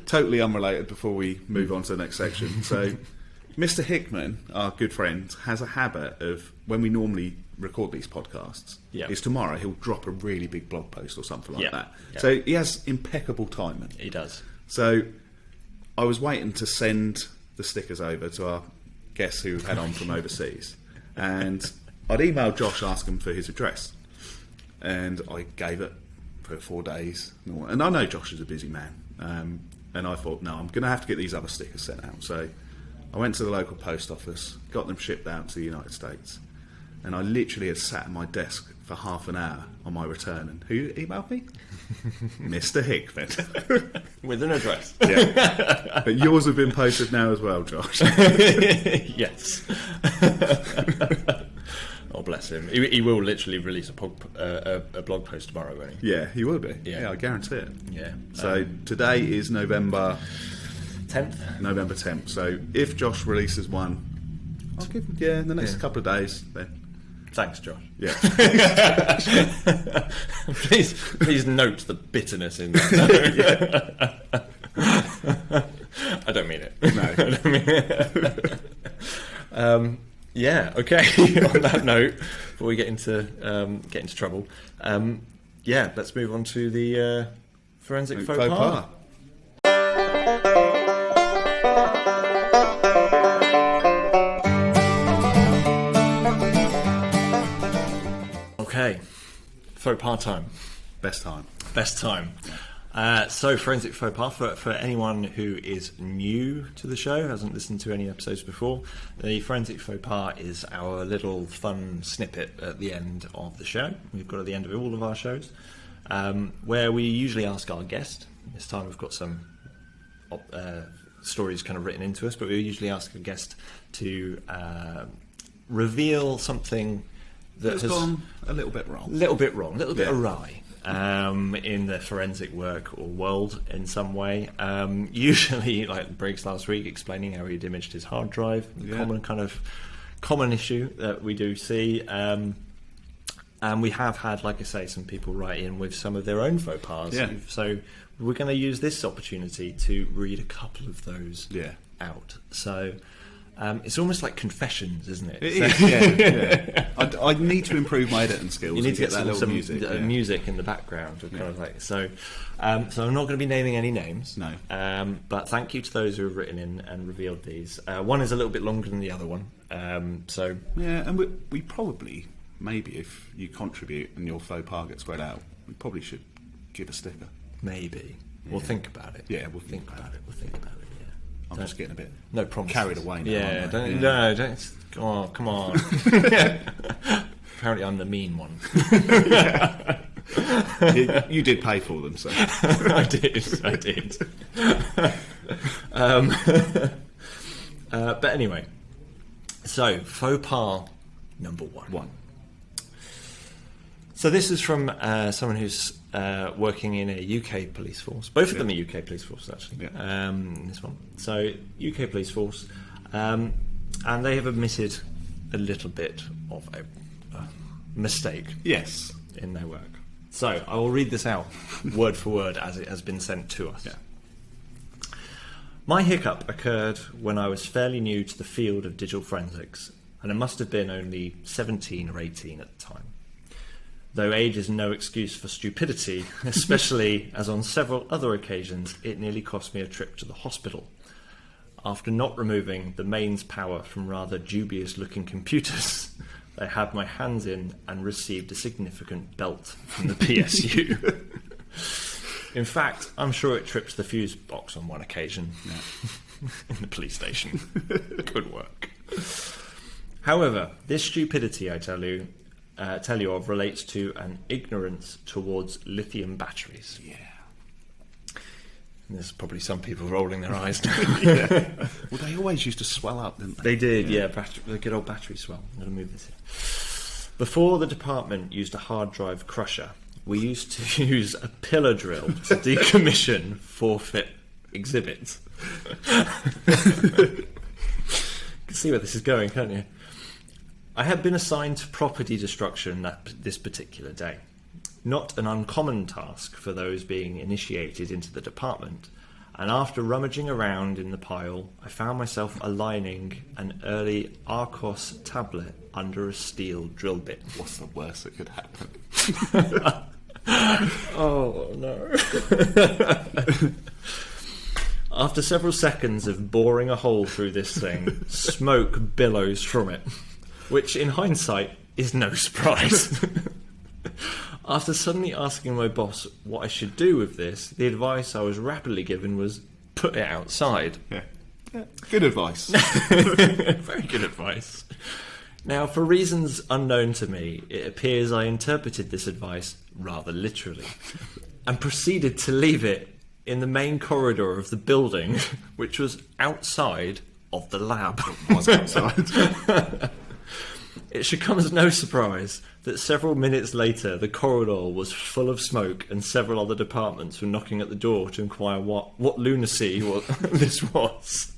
totally unrelated. Before we move on to the next section, so Mr. Hickman, our good friend, has a habit of, when we normally record these podcasts, is tomorrow he'll drop a really big blog post or something like that. So he has impeccable timing.
He does.
So I was waiting to send the stickers over to our guests who had on from overseas, and I'd emailed Josh asking for his address, and I gave it for 4 days, and I know Josh is a busy man, and I thought, no, I'm going to have to get these other stickers sent out. So I went to the local post office, got them shipped out to the United States, and I literally had sat at my desk for half an hour on my return, and who emailed me? Mr. Hickman.
With an address.
Yeah. But yours have been posted now as well, Josh.
Yes. Oh, bless him. He will literally release a blog post tomorrow, won't he?
Yeah, he will be. Yeah, I guarantee it.
Yeah.
So today is November
10th.
November 10th. So if Josh releases one, I'll give him, in the next couple of days, then.
Thanks, Josh.
Yeah.
please note the bitterness in that. I don't mean it.
No.
I don't mean it. Yeah. Okay. On that note, before we get into trouble, let's move on to the forensic faux pas. Okay, faux pas time.
Best time.
So forensic faux pas, for anyone who is new to the show, hasn't listened to any episodes before, the forensic faux pas is our little fun snippet at the end of the show. We've got at the end of all of our shows, where we usually ask our guest. This time we've got some stories kind of written into us, but we usually ask a guest to reveal something that has
gone a little bit wrong,
bit awry in the forensic work or world in some way. Usually, like Briggs last week, explaining how he'd imaged his hard drive, common issue that we do see. And we have had, like I say, some people write in with some of their own faux pas.
Yeah.
So we're going to use this opportunity to read a couple of those out. So. It's almost like confessions, isn't it?
It is, yeah. I need to improve my editing skills.
You need to get
that
some
music
in the background, kind of like so. So I'm not going to be naming any names.
No.
But thank you to those who have written in and revealed these. One is a little bit longer than the other one. So
yeah, and we probably, maybe if you contribute and your faux pas gets spread out, we probably should give a sticker.
Maybe we'll think about it.
Yeah, we'll think about it.
We'll think about it.
I'm just getting a bit
carried
away now.
Yeah, don't. Oh, come on. Apparently, I'm the mean one.
You did pay for them, so
I did. But anyway, so faux pas number one. So this is from someone who's working in a UK police force. Both of them are UK police force, actually. Yeah. This one. So UK police force, and they have admitted a little bit of a mistake.
Yes,
in their work. So I will read this out word for word as it has been sent to us.
Yeah.
My hiccup occurred when I was fairly new to the field of digital forensics, and I must have been only 17 or 18 at the time. Though age is no excuse for stupidity, especially as on several other occasions it nearly cost me a trip to the hospital. After not removing the mains power from rather dubious-looking computers, I had my hands in and received a significant belt from the PSU. In fact, I'm sure it tripped the fuse box on one occasion in the police station. Good work. However, this stupidity, I tell you of, relates to an ignorance towards lithium batteries.
Yeah.
And there's probably some people rolling their eyes now.
Yeah. Well, they always used to swell up, didn't they?
They did, yeah. The good old battery swell. I'm going to move this here. Before the department used a hard drive crusher, we used to use a pillar drill to decommission forfeit exhibits. You can see where this is going, can't you? I had been assigned to property destruction this particular day. Not an uncommon task for those being initiated into the department, and after rummaging around in the pile, I found myself aligning an early Arcos tablet under a steel drill bit.
What's the worst that could happen?
Oh, no. After several seconds of boring a hole through this thing, smoke billows from it, which in hindsight is no surprise. After suddenly asking my boss what I should do with this, the advice I was rapidly given was put it outside.
Yeah. Good advice.
Very good advice. Now, for reasons unknown to me, it appears I interpreted this advice rather literally and proceeded to leave it in the main corridor of the building, which was outside of the lab.
It was outside.
It should come as no surprise that several minutes later the corridor was full of smoke and several other departments were knocking at the door to inquire what lunacy this was.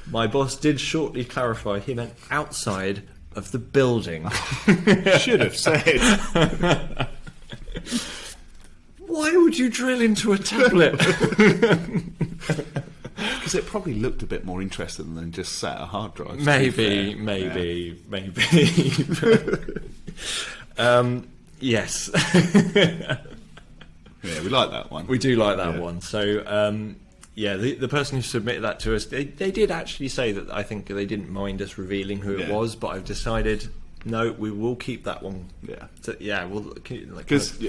My boss did shortly clarify he meant outside of the building.
Should have said.
Why would you drill into a tablet?
Because it probably looked a bit more interesting than just sat a hard drive.
Maybe. Yes.
Yeah, we like that one.
We do like that one. So, the person who submitted that to us, they did actually say that I think they didn't mind us revealing who it was, but I've decided, no, we will keep that one.
Yeah.
So,
because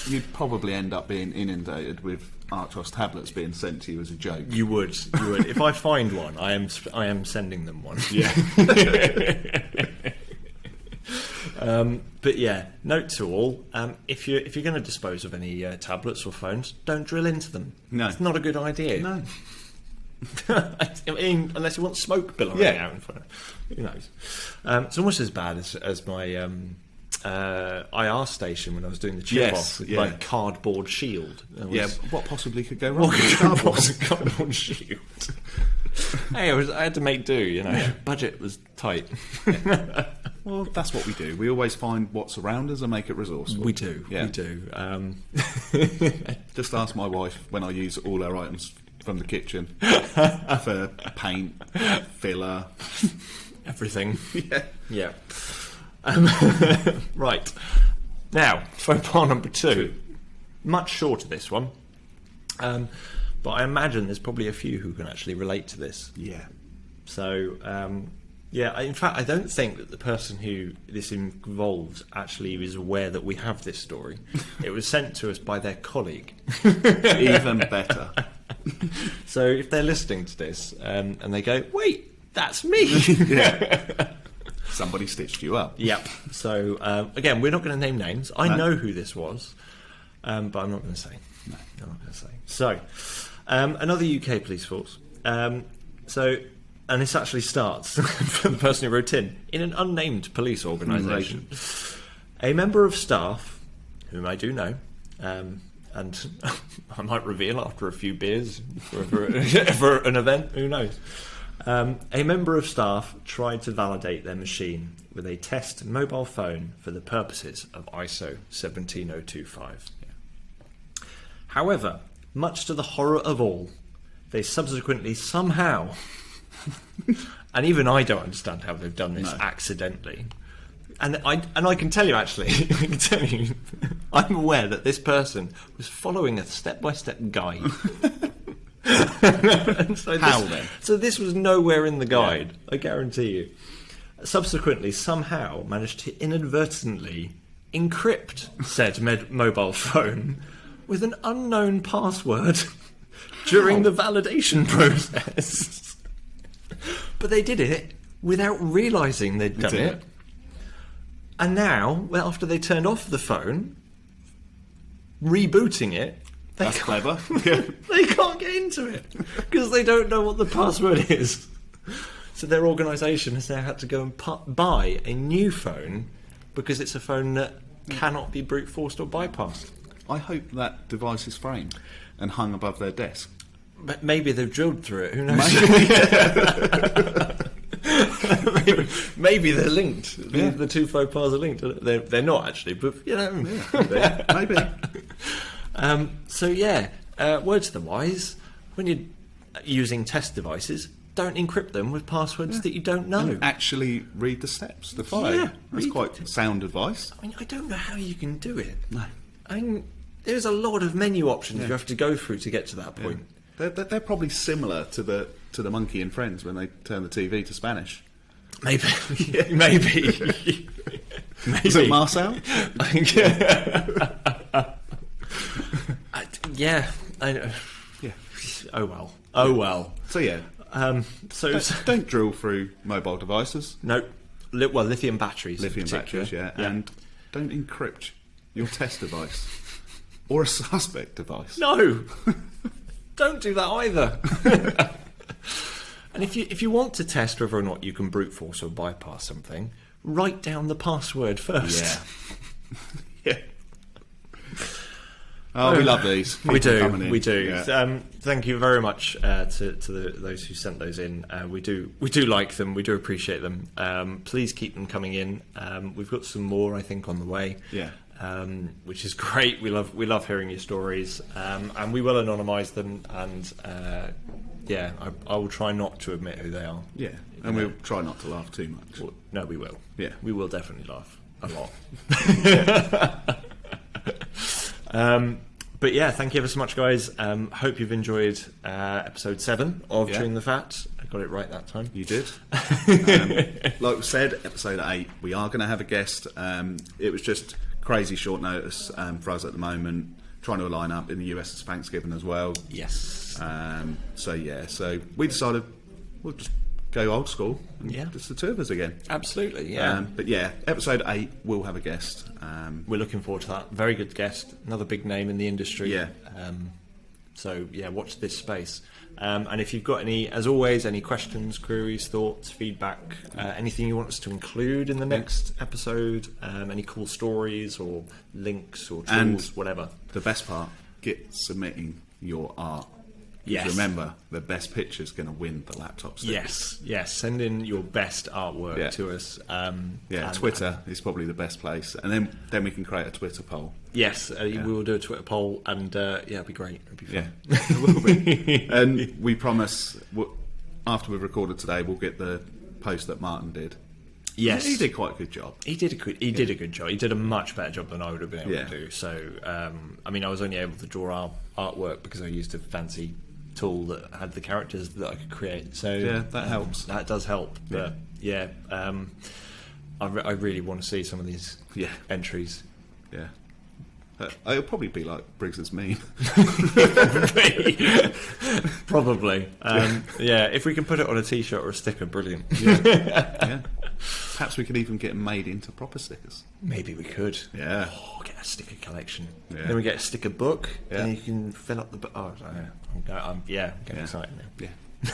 you'd probably end up being inundated with Archos tablets being sent to you as a joke.
You would. If I find one, I am sending them one.
Yeah.
But yeah, note to all: if you're going to dispose of any tablets or phones, don't drill into them.
No,
it's not a good idea.
No.
I mean, unless you want smoke billowing out in front of it. Who knows? It's almost as bad as my IR station when I was doing the chip off with my cardboard shield.
What possibly could go wrong
with a cardboard shield? Hey, I had to make do, Budget was tight.
Well, that's what we do. We always find what's around us and make it resourceful.
We do.
Just ask my wife when I use all our items from the kitchen for paint, filler,
everything. Yeah. Right. Now, faux pas number 2. Much shorter, this one. But I imagine there's probably a few who can actually relate to this.
Yeah.
So, in fact, I don't think that the person who this involves actually is aware that we have this story. It was sent to us by their colleague.
Even better.
So if they're listening to this and they go, wait, that's me.
Somebody stitched you up.
Yep. So, again, we're not going to name names. I know who this was, but I'm not going to say.
No.
I'm not going to say. So, another UK police force. And this actually starts from the person who wrote in an unnamed police organisation. A member of staff, whom I do know, and I might reveal after a few beers for an event, who knows. A member of staff tried to validate their machine with a test mobile phone for the purposes of ISO 17025. However, much to the horror of all, they subsequently somehow, and even I don't understand how they've done this accidentally, and I can tell you actually, I'm aware that this person was following a step-by-step guide. So this was nowhere in the guide, I guarantee you. Subsequently, somehow managed to inadvertently encrypt said mobile phone with an unknown password during the validation process. But they did it without realising they'd done it. And now, after they turned off the phone, rebooting it,
that's clever.
They can't get into it because they don't know what the password is. So their organisation has now had to go and buy a new phone because it's a phone that cannot be brute forced or bypassed.
I hope that device is framed and hung above their desk.
But maybe they've drilled through it. Who knows? Maybe they're linked. The two faux pas are linked. They're not actually, but
maybe.
Words to the wise: when you're using test devices, don't encrypt them with passwords that you don't know.
And actually read the steps to follow.
Yeah,
that's quite sound advice.
I mean, I don't know how you can do it.
No.
I mean, there's a lot of menu options you have to go through to get to that point.
They're probably similar to the monkey and friends when they turn the TV to Spanish.
Maybe. Maybe.
Is it Marcel?
I know. Yeah. Oh well.
So
So
don't drill through mobile devices.
No. lithium batteries.
Lithium batteries, yeah. And don't encrypt your test device or a suspect device.
No, don't do that either. And if you want to test whether or not you can brute force or bypass something, write down the password first.
Yeah. Oh, we love these.
We do. Yeah. Thank you very much to those who sent those in. We do like them. We do appreciate them. Please keep them coming in. We've got some more, I think, on the way.
Yeah.
Which is great. We love hearing your stories, and we will anonymise them. And I will try not to admit who they are.
Yeah, and we'll try not to laugh too much.
Well, no, we will.
Yeah,
we will definitely laugh a lot. But yeah, thank you ever so much, guys. Hope you've enjoyed episode 7 of Chewing the Fat. I got it right that time.
You did. Like we said, episode 8, we are going to have a guest. It was just crazy short notice for us at the moment. Trying to line up in the US. It's Thanksgiving as well.
Yes.
So we decided we'll just go old school. And just the two of us again.
Absolutely. Yeah.
But yeah, episode 8 will have a guest.
We're looking forward to that. Very good guest. Another big name in the industry.
Yeah.
So yeah, watch this space. And if you've got any questions, queries, thoughts, feedback, anything you want us to include in the next episode, any cool stories or links or tools,
and
whatever.
The best part, get submitting your art.
Yes.
Remember, the best picture's going to win the laptop stickers.
Yes. Send in your best artwork to us.
Twitter is probably the best place, and then we can create a Twitter poll.
Yes, we will do a Twitter poll, and it'll be great. It'll be fun.
Yeah, it will be. And we promise, after we've recorded today, we'll get the post that Martin did.
Yes,
he did quite a good job.
He did a good job. He did a much better job than I would have been able to do. So, I was only able to draw artwork because I used a fancy tool that had the characters that I could create. So
yeah, that helps.
That does help. But I really want to see some of these entries.
Yeah. It'll probably be like Briggs's meme.
Probably. If we can put it on a t-shirt or a sticker, brilliant.
Yeah. Perhaps we could even get them made into proper stickers.
Maybe we could.
Yeah.
Get a sticker collection.
Yeah.
Then we get a sticker book, and you can fill up the book. I'm getting excited now.
Yeah.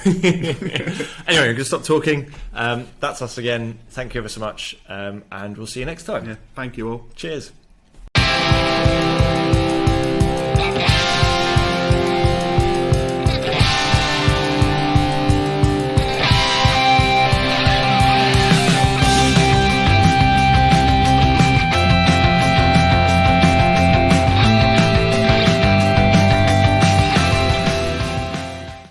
Anyway, I'm going to stop talking. That's us again. Thank you ever so much, and we'll see you next time.
Yeah. Thank you all.
Cheers.